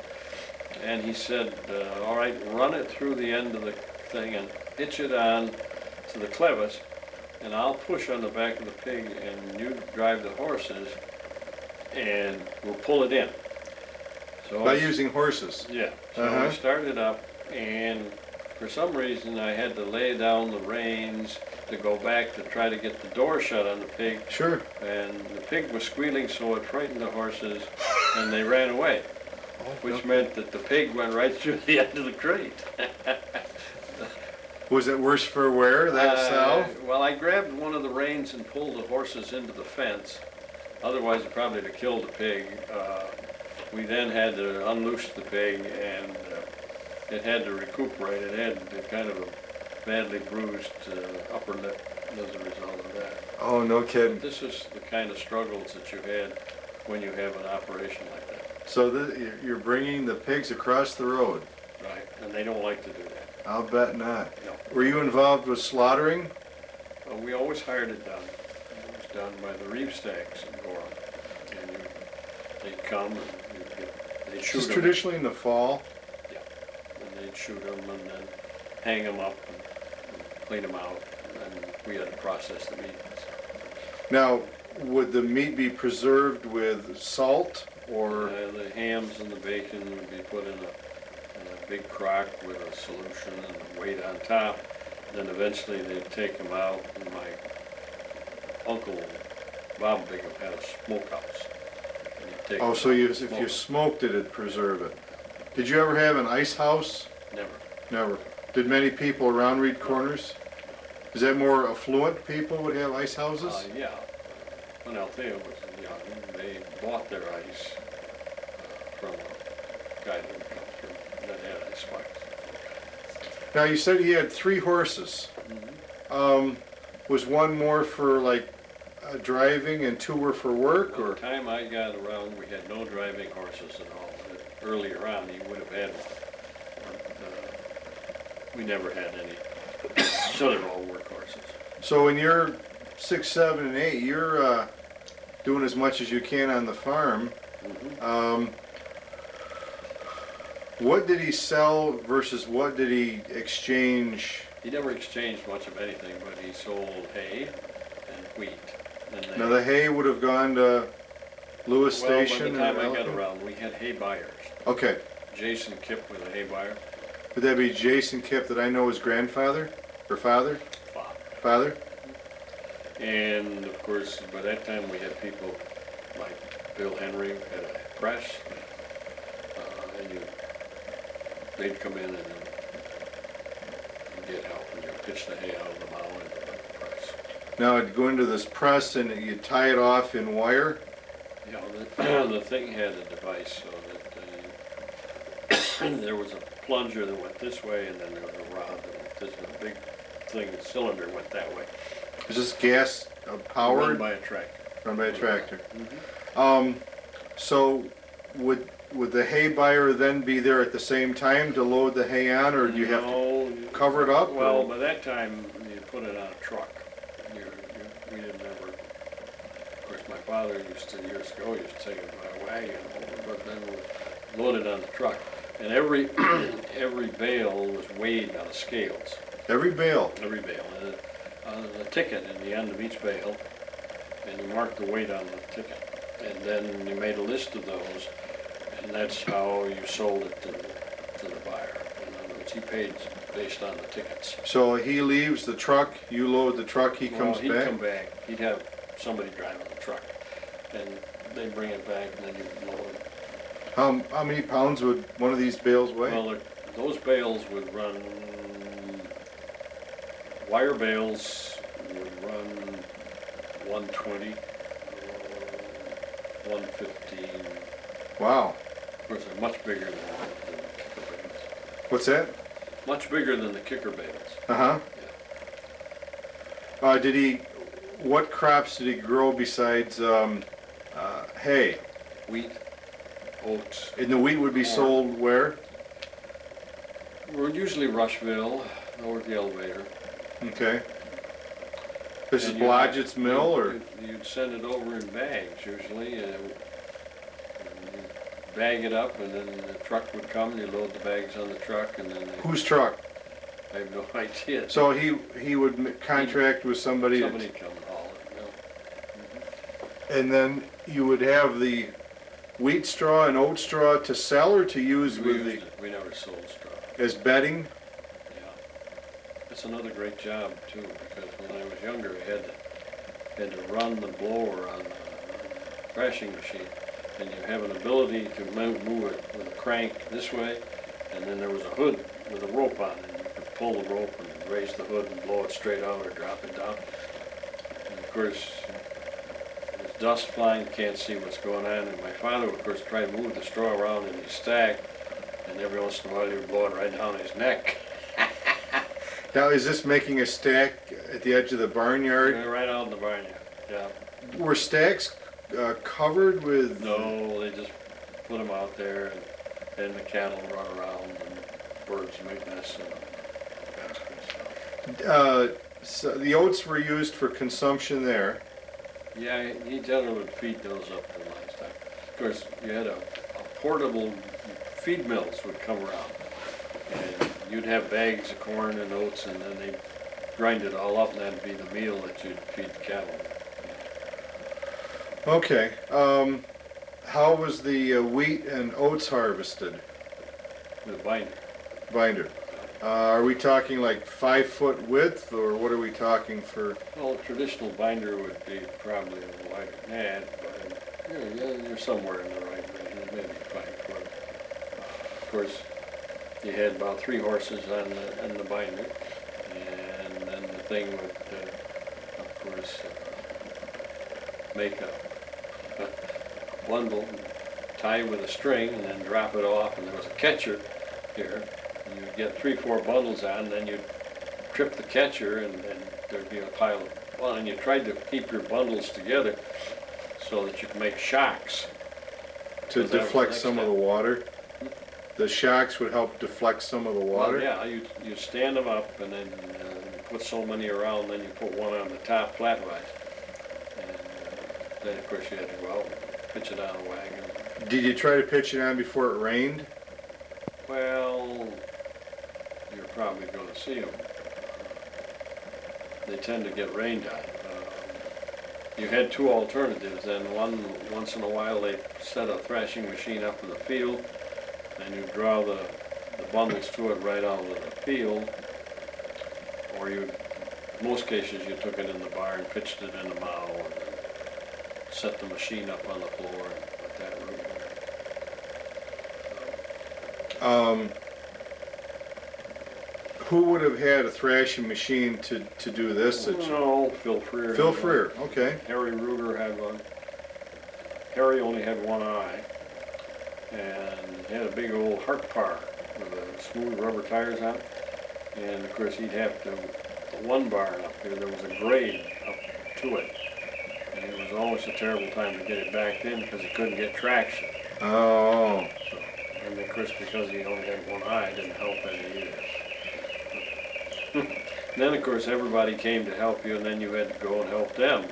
and he said, all right, run it through the end of the thing and hitch it on to the clevis, and I'll push on the back of the pig, and you drive the horses, and we'll pull it in. So By using horses? Yeah, so we started up, and for some reason I had to lay down the reins to go back to try to get the door shut on the pig. Sure. And the pig was squealing, so it frightened the horses, and they ran away, which meant that the pig went right through the end of the crate. Was it worse for wear, that salve? Well, I grabbed one of the reins and pulled the horses into the fence. Otherwise, it probably would have killed the pig. We then had to unloose the pig, and it had to recuperate. It had kind of a badly bruised upper lip as a result of that. Oh, no kidding. This is the kind of struggles that you had when you have an operation like that. So you're bringing the pigs across the road? Right, and they don't like to do that. I'll bet not. No. Were you involved with slaughtering? We always hired it done. It was done by the reeve stacks in Gorham. And they'd come and they'd shoot Just them. traditionally in the fall? Yeah, and they'd shoot them and then hang them up and clean them out, and we had to process the meat. Now, would the meat be preserved with salt or? The hams and the bacon would be put in a big crock with a solution and a weight on top. Then eventually they'd take them out, and my uncle, Bob Bigham, had a smokehouse. And he'd take Oh, them so out and if smoke you them. smoked it, it'd preserve it. Did you ever have an ice house? Never. Never. Did many people around Reed Corners? Is that more affluent people would have ice houses? Yeah. When Althea was young, they bought their ice from a guy that had ice spikes. Now, you said he had 3 horses. Was one more for like driving and 2 were for work, By the or? time I got around, we had no driving horses at all. Earlier on, he would have had one. But, we never had any. So they're all work horses. So when you're 6, 7, and 8, you're doing as much as you can on the farm. What did he sell versus what did he exchange? He never exchanged much of anything, but he sold hay and wheat. And Now the hay would have gone to Lewis well, Station. by the time and I got Ellicott? around, we had hay buyers. Okay. Jason Kipp was a hay buyer. Would that be Jason Kipp that I know his grandfather or father? Father? And of course, by that time we had people like Bill Henry had a press, and they'd come in and get help, and you'd pitch the hay out of the mow into the press. Now it'd go into this press and you tie it off in wire. You know, the thing had a device so that there was a plunger that went this way, and then there was a rod that went this way. The big thing, the cylinder went that way. Is this gas powered? Run by a tractor. Run by a tractor. Mhm. So would the hay buyer then be there at the same time to load the hay on, or do you have to No, cover it up? Well, or? by that time, you put it on a truck. We didn't ever, of course, my father used to, years ago, used to take it by a wagon, but then we loaded on the truck. And every bale was weighed on the scales. Every bale? Every bale. And a ticket in the end of each bale, and you marked the weight on the ticket. And then you made a list of those, and that's how you sold it to the buyer. In other words, he paid based on the tickets. So he leaves the truck, you load the truck, he comes He'd back? come back. He'd have somebody driving the truck, and they'd bring it back, and then you'd load it. How many pounds would one of these bales weigh? Well, those bales would run, wire bales would run 120, 115. Wow. Of course, they're much bigger than the kicker bales. What's that? Much bigger than the kicker bales. Uh-huh. Yeah. What crops did he grow besides hay? Wheat, oats. And the wheat would be Corn. sold where? We're usually Rushville, over at the elevator. Okay. This is And you'd- Blodgett's mill, or? You'd send it over in bags usually, and you'd bag it up, and then the truck would come, and you load the bags on the truck, and then Whose truck? I have no idea. So he would contract with somebody Somebody come and haul it, you know. and then you would have the wheat straw and oat straw to sell or to use We with used it. We never sold straw. as bedding? Yeah. That's another great job too, because when I was younger, I had to run the blower on the thrashing machine. And you have an ability to move it with a crank this way, and then there was a hood with a rope on it. And you could pull the rope and raise the hood and blow it straight out or drop it down. And of course, there's dust flying, you can't see what's going on. And my father would, of course, try to move the straw around in his stack, and every once in a while he would blow it right down his neck. Now, is this making a stack at the edge of the barnyard? Right out in the barnyard, yeah. Were stacks covered with? No, they just put them out there, and the cattle run around, and birds make nests in them. That's good stuff. So the oats were used for consumption there. Yeah, he generally would feed those up to livestock. Of course, you had a portable feed mills would come around, and you'd have bags of corn and oats, and then they'd grind it all up, and that'd be the meal that you'd feed the cattle. Okay. How was the wheat and oats harvested? With a binder. Binder. Are we talking like 5-foot width, or what are we talking for? Well, a traditional binder would be probably wider than that, but you're somewhere in the right range, maybe 5 foot. Of course, you had about 3 horses on the binder, and then the thing would, of course, make a bundle, tie with a string, and then drop it off, and there was a catcher here. And you'd get 3-4 bundles on, and then you'd trip the catcher, and there'd be a pile of, well, and you tried to keep your bundles together so that you could make shocks. To So that was deflect the some next of the water? The shocks would help deflect some of the water? Well, yeah, you stand them up, and then you put so many around, then you put one on the top flatwise. And then, of course, you had to go out and pitch it on a wagon. Did you try to pitch it on before it rained? Well, you're probably going to see them. They tend to get rained on. You had 2 alternatives. Then once in a while, they set a thrashing machine up in the field, and you draw the bundles to it right out of the field. Or in most cases, you took it in the barn, pitched it in the mow, and set the machine up on the floor and put that root in. Who would have had a thrashing machine to do this? No, Phil Freer. Phil had one. Freer, okay. Harry Ruger had one. Harry only had one eye, and he had a big old Hart bar with smooth rubber tires on it. And of course, he'd have to, the one barn up here, there was a grade up to it. And it was always a terrible time to get it backed in because he couldn't get traction. Oh. So, and of course, because he only had one eye, it didn't help any either. And then, of course, everybody came to help you, and then you had to go and help them.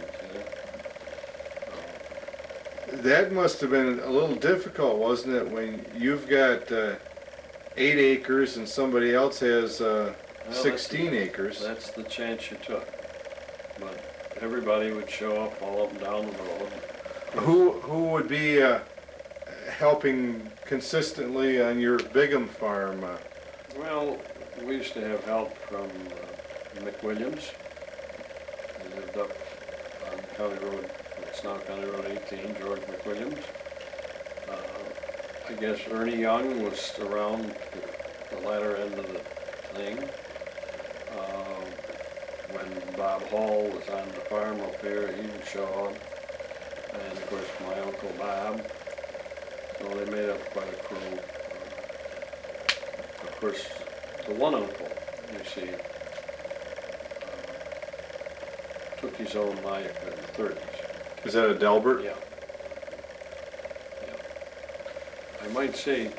That must have been a little difficult, wasn't it, when you've got 8 acres and somebody else has 16 acres? That's the chance you took. But everybody would show up all up and down the road. Who would be helping consistently on your Bigham farm? Well, we used to have help from McWilliams. He lived up on County Road, it's now County Road 18, George McWilliams. I guess Ernie Young was around the latter end of the thing. When Bob Hall was on the farm up there, he would show up. And of course, my Uncle Bob. So they made up quite a crew. Of course, the one uncle, you see, took his own life in the 30s. Is that a Delbert? Yeah. Yeah. I might say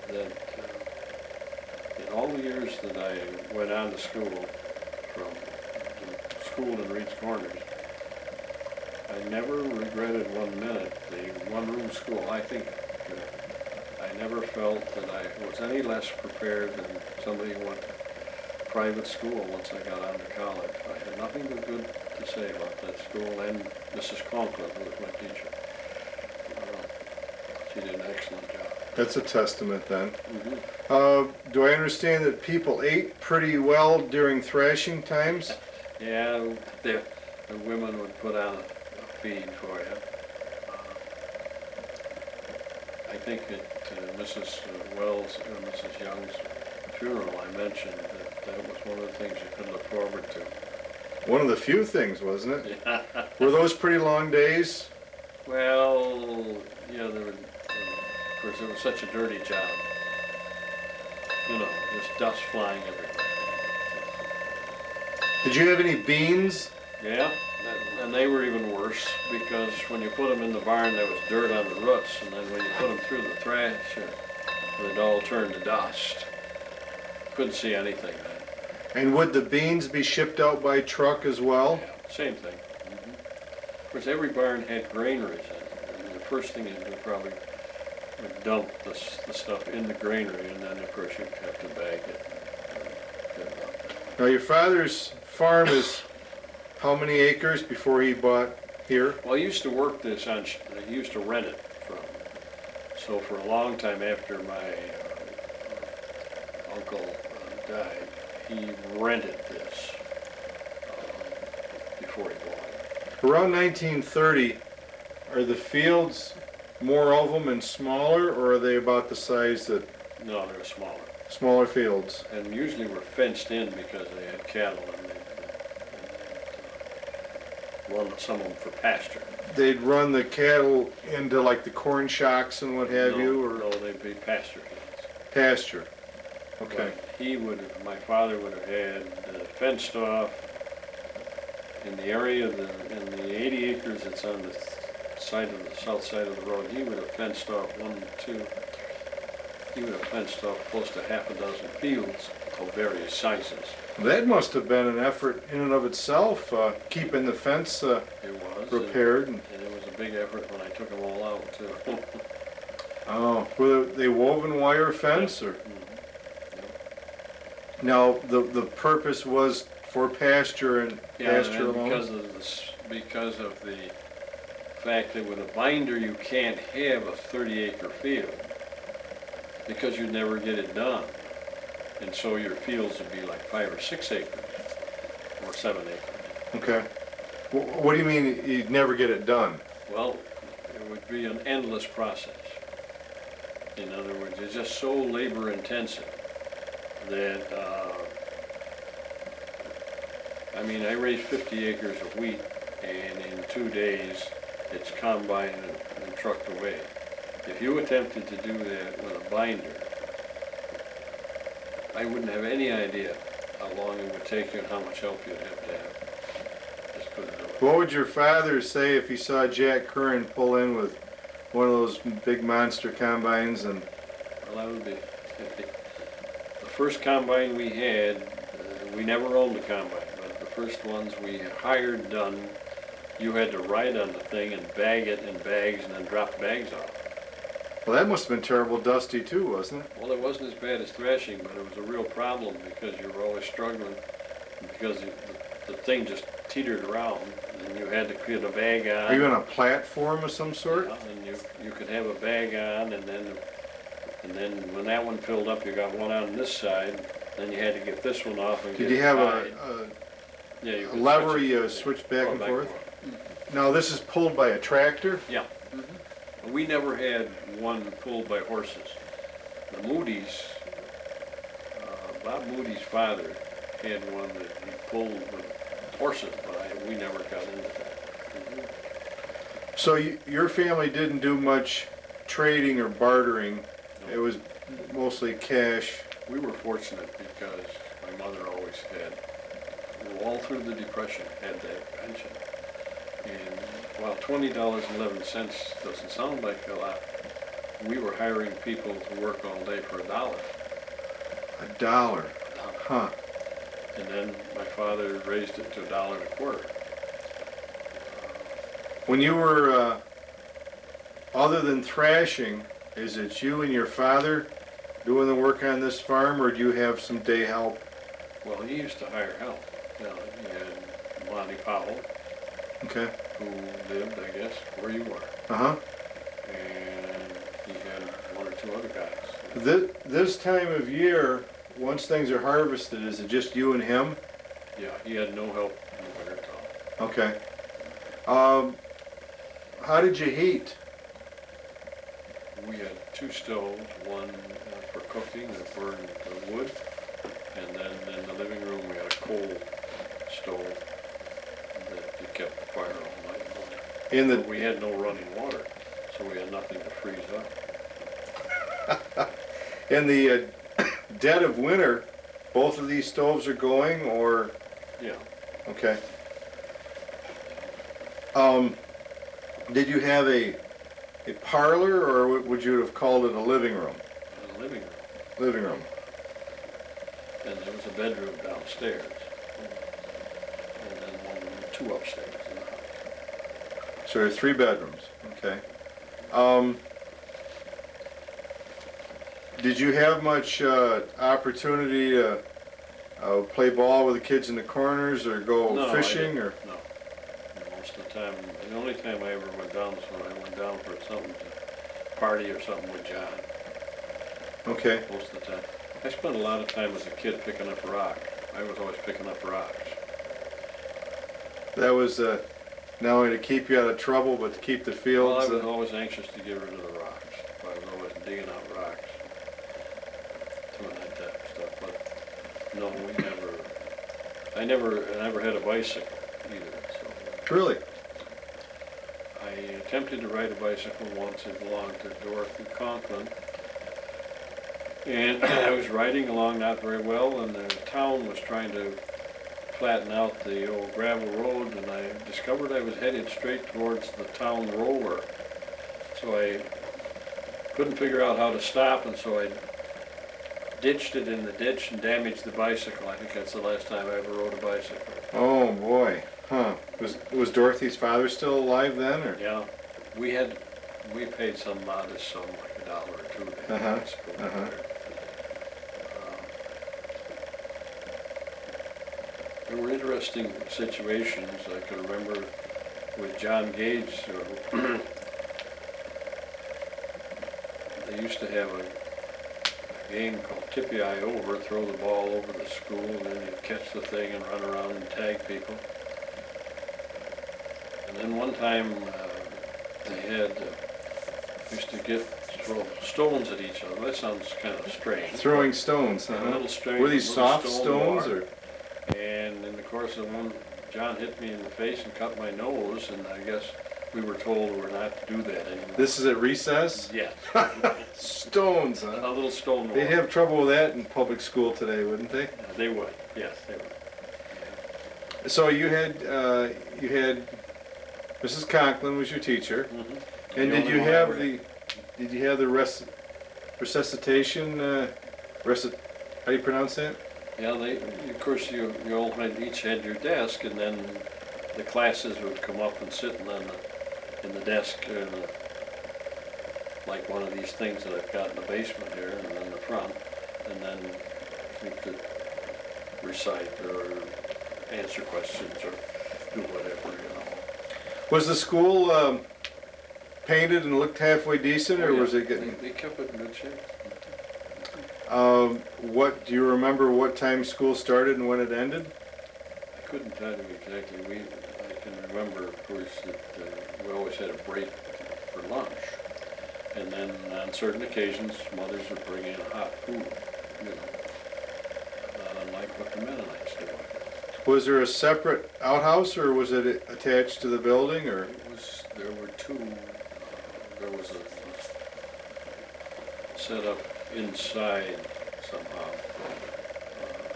that in all the years that I went on to school, from the school in Reed's Corners, I never regretted 1 minute the one-room school. I think I never felt that I was any less prepared than somebody who went to private school once I got on to college. I had nothing but good to say about that school, and Mrs. Conklin, who was my teacher. She did an excellent job. That's a testament then. Mm-hmm. Do I understand that people ate pretty well during thrashing times? Yeah, the women would put on a feed for you. I think at Mrs. Wells and Mrs. Young's funeral, I mentioned that that was one of the things you could look forward to. One of the few things, wasn't it? Yeah. Were those pretty long days? Well, yeah, there were, of course, it was such a dirty job. You know, just dust flying everywhere. Did you have any beans? Yeah, and they were even worse because when you put them in the barn, there was dirt on the roots, and then when you put them through the thrasher, they'd all turn to dust. Couldn't see anything then. And would the beans be shipped out by truck as well? Yeah, same thing. Mm-hmm. Of course, every barn had granaries in it, and the first thing you'd do probably would dump the stuff in the granary, and then of course you'd have to bag it. And get it out there. Now your father's farm is how many acres before he bought here? Well, he used to work this on, he used to rent it from, so for a long time after my uncle died, he rented this before he bought it. Around 1930, are the fields, more of them and smaller, or are they about the size that, No, they were smaller, smaller fields? and usually were fenced in because they had cattle and they'd run some of them for pasture. They'd run the cattle into like the corn shocks and what have No, you, or no, they'd be pasture fields. pasture? Okay. But he would have, my father would have had fenced off in the area, in the 80 acres that's on the side of the south side of the road, he would have fenced off he would have fenced off close to half a dozen fields of various sizes. That must have been an effort in and of itself, keeping the fence It was. repaired. And it was a big effort when I took them all out, too. Oh, were they woven wire fence, or? Now, the purpose was for pasture and pasture and alone? because of the fact that with a binder you can't have a 30-acre field because you'd never get it done. And so your fields would be like 5 or 6 acres or 7 acres. Okay. What do you mean you'd never get it done? Well, it would be an endless process. In other words, it's just so labor intensive that, I mean, I raised 50 acres of wheat, and in 2 days, it's combined and trucked away. If you attempted to do that with a binder, I wouldn't have any idea how long it would take you and how much help you'd have to have. Just couldn't do it. What would your father say if he saw Jack Curran pull in with one of those big monster combines and... Well, that would be 50. The first combine we had, we never owned a combine, but the first ones we hired done, you had to ride on the thing and bag it in bags and then drop bags off. Well, that must have been terrible dusty too, wasn't it? Well, it wasn't as bad as thrashing, but it was a real problem because you were always struggling because the thing just teetered around and you had to put a bag on. Are you on a platform of some sort? Yeah, and you could have a bag on, and then when that one filled up, you got one on this side. Then you had to get this one off and Did get you have tied. Yeah, a you could lever switch it. you switch back and forth? Now this is pulled by a tractor? Yeah. We never had one pulled by horses. The Moody's, Bob Moody's father had one that he pulled with horses, but we never got into that. So your family didn't do much trading or bartering. No. It was mostly cash. We were fortunate because my mother always had, all through the Depression, had that pension. And while $20.11 doesn't sound like a lot, we were hiring people to work all day for $1. $1. Huh. And then my father raised it to $1.25. When you were, other than thrashing, is it you and your father doing the work on this farm, or do you have some day help? Well, he used to hire help. You know, he had Monty Powell, Okay. who lived, I guess, where you were. Uh-huh. And he had one or two other guys. This time of year, once things are harvested, is it just you and him? Yeah, he had no help in the winter at all. Okay. How did you heat? We had two stoves, one for cooking that burned the wood, and then in the living room we had a coal stove that kept the fire all night long. But we had no running water, so we had nothing to freeze up. In the dead of winter, both of these stoves are going, or? Yeah. Okay. Did you have a parlor, or would you have called it a living room? A living room. Living room. And there was a bedroom downstairs, and then two upstairs in the house. So there are 3 bedrooms. Okay. Did you have much opportunity to play ball with the kids in the corners, or go No, fishing, or? No. Most of the time, the only time I ever went down was when I went down for something, to party or something with John. Okay. Most of the time. I spent a lot of time as a kid picking up rocks. I was always picking up rocks. That was not only to keep you out of trouble, but to keep the Well, fields. I was always anxious to get rid of the rocks. I was always digging out rocks, doing that type of stuff. But no, I never had a bicycle either. So Really? I attempted to ride a bicycle once. It belonged to Dorothy Conklin. And I was riding along not very well, and the town was trying to flatten out the old gravel road, and I discovered I was headed straight towards the town roller. So I couldn't figure out how to stop, and so I ditched it in the ditch and damaged the bicycle. I think that's the last time I ever rode a bicycle. Oh boy. Huh. Was Dorothy's father still alive then, or? Yeah, we paid some modest sum, like $1 or $2 to have a bicycle repaired. There were interesting situations. I can remember with John Gage, they used to have a game called Tippy-Eye Over, throw the ball over the school, and then you'd catch the thing and run around and tag people. And then one time they used to throw stones at each other. That sounds kind of strange. Throwing stones, huh? A little strange. Were these soft stone stones, war. or? And in the course of one, John hit me in the face and cut my nose, and I guess we were told we're not to do that anymore. This is at recess? Yes. Stones, A huh? little stone wall. They'd have trouble with that in public school today, wouldn't they? They would, yes, they would. So you had Mrs. Conklin was your teacher, Mm-hmm. and did you have the resuscitation? How do you pronounce that? Yeah, of course, you all each had your desk, and then the classes would come up and sit in the desk, like one of these things that I've got in the basement here, and in the front, and then you could recite or answer questions or do whatever, you know. Was the school painted and looked halfway decent, or Oh, yeah. was it getting? They kept it in good shape. What do you remember? What time school started and when it ended? I couldn't tell you exactly. I can remember, of course, that we always had a break for lunch, and then on certain occasions, mothers would bring in hot food, you know, not unlike what the Mennonites do. Was there a separate outhouse, or was it attached to the building, or? There were two. There was a setup inside somehow.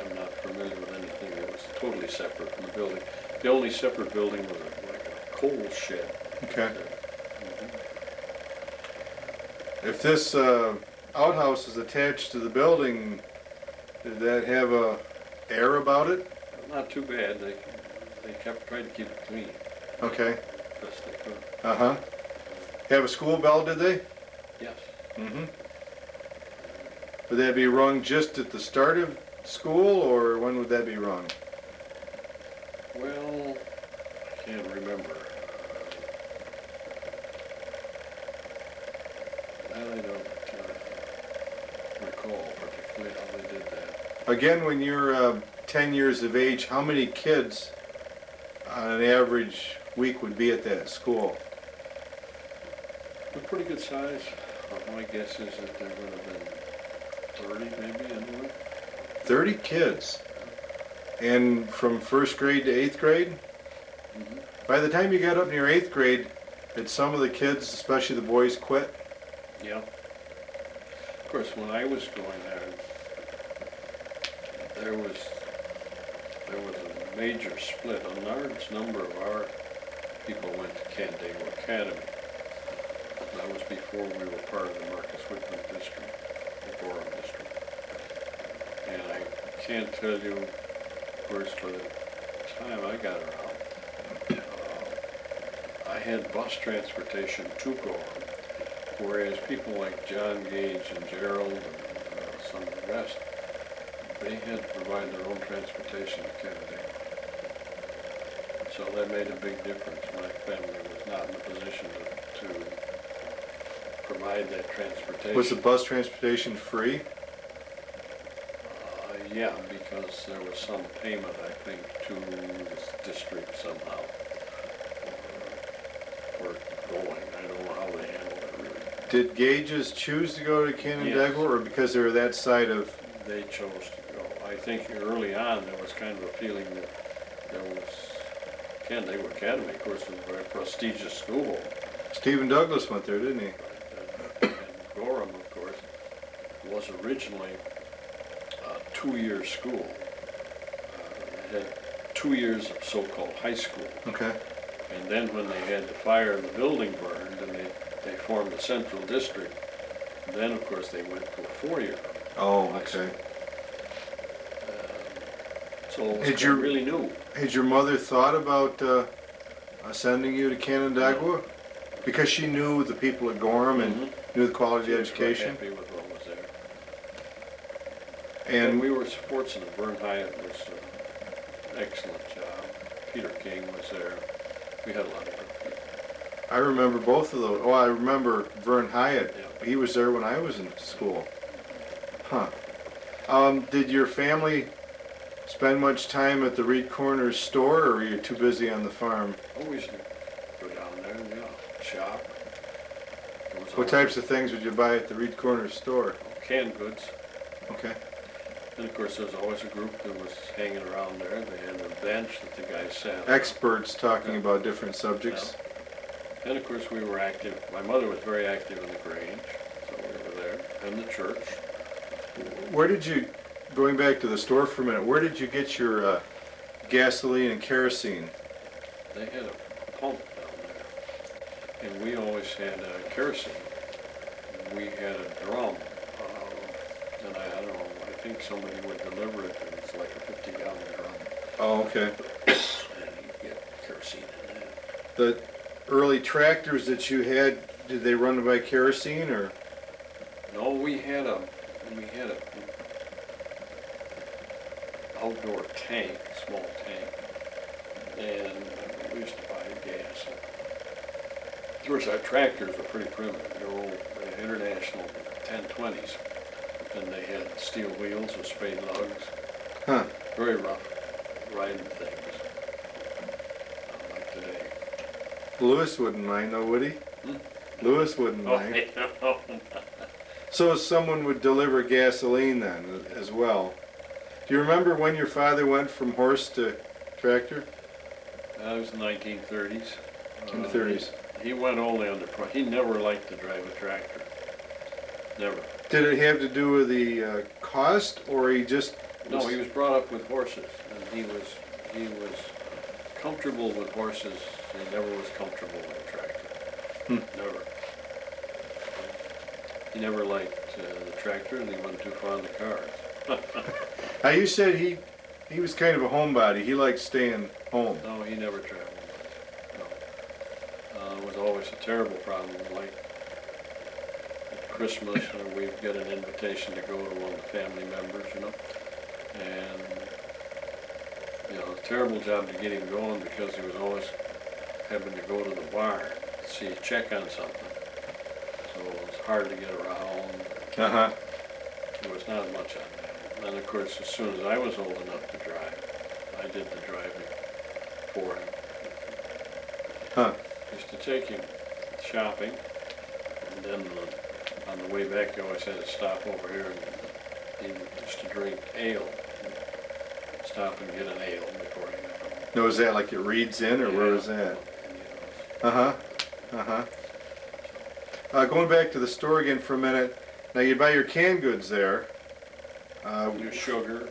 I'm not familiar with anything that was totally separate from the building. The only separate building was like a coal shed. Okay. Mm-hmm. If this outhouse is attached to the building, Did that have a air about it? Not too bad. They kept trying to keep it clean Okay. best they could. Uh-huh. Have a school bell, did they? Yes. Mm-hmm. Would that be rung just at the start of school, or when would that be rung? Well, I can't remember. That I don't recall particularly how they did that. Again, when you're 10 years of age, how many kids on an average week would be at that school? A pretty good size. My guess is that there would have been 30 maybe anyway. 30 kids. And from first grade to 8th grade? Mm-hmm. By the time you got up near 8th grade, had some of the kids, especially the boys, quit? Yeah. Of course, when I was going there was a major split. A large number of our people went to Canandaigua Academy. That was before we were part of the Marcus Whitman district, the Gorham district. And I can't tell you, of course, by the time I got around, I had bus transportation to Gorham, whereas people like John Gage and Gerald and some of the rest, they had to provide their own transportation to Canandaigua. So that made a big difference. My family was not in a position to provide that transportation. Was the bus transportation free? Yeah, because there was some payment, I think, to the district somehow for going. I don't know how they handled it really. Did Gages choose to go to Canandaigua, Yes. or because they were that side of... They chose to go. I think early on there was kind of a feeling that there was Canandaigua Academy, of course, was a very prestigious school. Stephen Douglas went there, didn't he? And Gorham, of course, was originally a two-year school. It had 2 years of so-called high school. Okay. And then when they had the fire and the building burned and they formed a central district, then of course they went to a 4-year. Oh, high school. okay. So it was Had you- really new. Had your mother thought about sending you to Canandaigua? Because she knew the people at Gorham and Mhm. knew the quality She of was quite education? happy with what was there. And And we were fortunate. Vern Hyatt was an excellent job. Peter King was there. We had a lot of good people. I remember both of those. Oh, I remember Vern Hyatt. Yeah. He was there when I was in school. Huh. Did your family spend much time at the Reed Corners store, or were you too busy on the farm? Always go down there and shop. There was What types of things would you buy at the Reed Corners store? canned goods. Okay. And of course, there was always a group that was hanging around there. They had a bench that the guys sat on. Experts talking about different subjects. And of course, we were active. My mother was very active in the Grange, so we were there, and the church. Where did you, going back to the store for a minute, where did you get your gasoline and kerosene? They had a pump down there, and we always had kerosene. We had a drum, and I don't know, I think somebody would deliver it, and it's like a 50-gallon drum, Oh, okay. and you get kerosene in that. The early tractors that you had, did they run by kerosene, or? No, we had a outdoor tank, small tank, and we used to buy gas. Of course, our tractors were pretty primitive. They were old, International 1020s, and they had steel wheels with spade lugs. Huh. Very rough riding things, not like today. Lewis wouldn't mind though, would he? Hmm? Lewis wouldn't mind. Oh, So someone would deliver gasoline then as well. Do you remember when your father went from horse to tractor? that was the 1930s. In the 30s. He went only under, he never liked to drive a tractor. Never. Did it have to do with the cost, or he just... No, he was brought up with horses, and he was comfortable with horses. He never was comfortable with a tractor. Never. He never liked the tractor, and he wasn't too fond of cars. Now you said he was kind of a homebody. He liked staying home. No, he never traveled much. No. It was always a terrible problem. Like at Christmas, we'd get an invitation to go to one of the family members, and a terrible job to get him going because he was always having to go to the barn to see check on something. So it was hard to get around. Uh-huh. There was not much on that. And of course, as soon as I was old enough to drive, I did the driving for him. Huh. Used to take him shopping, and then on the way back, he always had to stop over here, and he used to drink ale. Stop and get an ale before he got home. Now, was that like at Reed's Inn, or where was that? Uh-huh. Uh-huh. Going back to the store again for a minute. Now, you'd buy your canned goods there. Your sugar.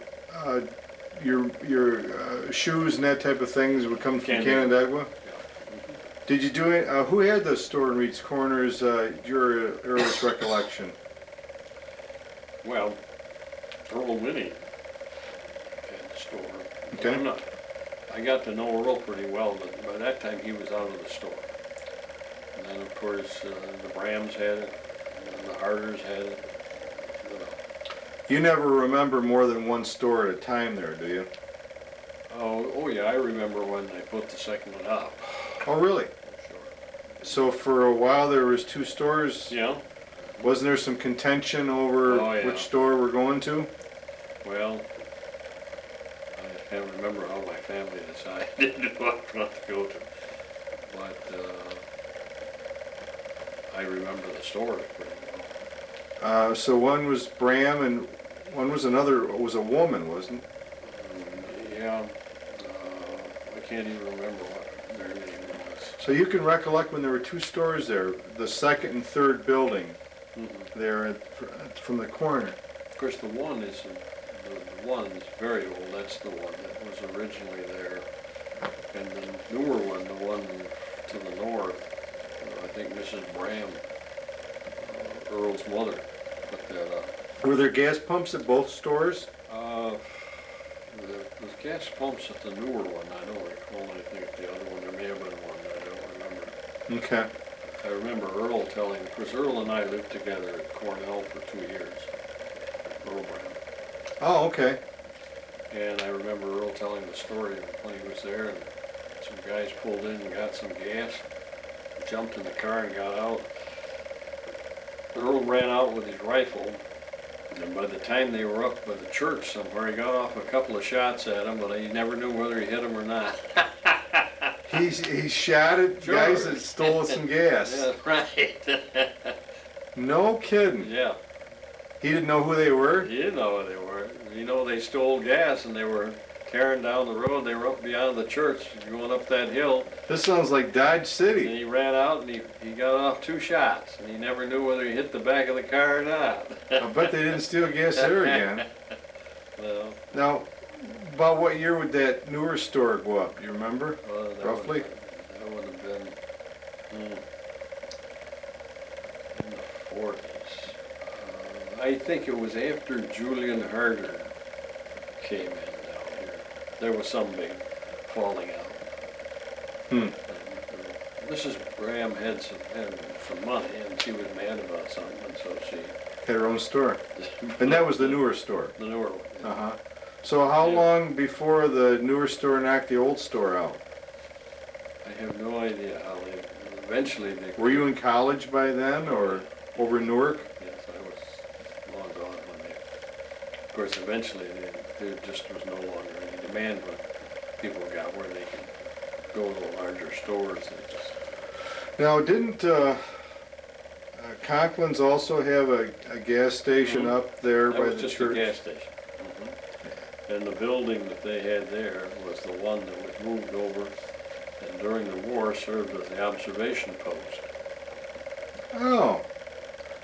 Your shoes and that type of things would come from Canada. Canandaigua? Yeah. Did you do it? Who had the store in Reed's Corners, your earliest recollection? Well, Earl Winnie had the store. Okay. I got to know Earl pretty well, but by that time he was out of the store. And then, of course, the Brams had it, and the Harders had it. You never remember more than one store at a time there, do you? Oh yeah, I remember when they put the second one up. Oh, really? Sure. So for a while there was two stores? Yeah. Wasn't there some contention over Oh, yeah. which store we're going to? Well, I can't remember how my family decided what to go to, but I remember the stores pretty well. So one was Bram and one was another, was a woman, wasn't it? Yeah, I can't even remember what their name was. So you can recollect when there were two stores there, the second and third building there from the corner. Of course, the one is very old. That's the one that was originally there, and the newer one, the one to the north, I think Mrs. Bram, Earl's mother, put that up. Were there gas pumps at both stores? There's gas pumps at the newer one. I don't recall anything at the other one. There may have been one. I don't remember. Okay. I remember Earl telling, because Earl and I lived together at Cornell for 2 years, Earl Brown. Oh, okay. And I remember Earl telling the story of when he was there and some guys pulled in and got some gas, jumped in the car and got out. Earl ran out with his rifle, and by the time they were up by the church somewhere, he got off a couple of shots at him, but he never knew whether he hit him or not. He shot at Sure. guys that stole some gas. Yeah, right. No kidding. Yeah. He didn't know who they were? He didn't know who they were. They stole gas and they were tearing down the road. They were up beyond the church, going up that hill. This sounds like Dodge And City. he ran out and he got off 2 shots. And he never knew whether he hit the back of the car or not. I bet they didn't steal gas there again. Well, Now, about what year would that newer store go up? Do you remember? that Roughly? That would have been in the 40s. I think it was after Julian Harder came in down here. There was some big falling out. And Mrs. Graham had some money and she was mad about something, and so she... Had her own store. And that was the newer store. The newer one. Yeah. Uh-huh. So how Yeah. long before the newer store knocked the old store out? I have no idea how they... Eventually they... Were you in college by then, or over in Newark? Yes, I was long gone when they... Of course, eventually there just was no longer any demand when people got where they could go to larger stores. They just... Now, didn't Conklin's also have a gas station up there That by was the just church? a gas station. And the building that they had there was the one that was moved over and during the war served as the observation post. Oh,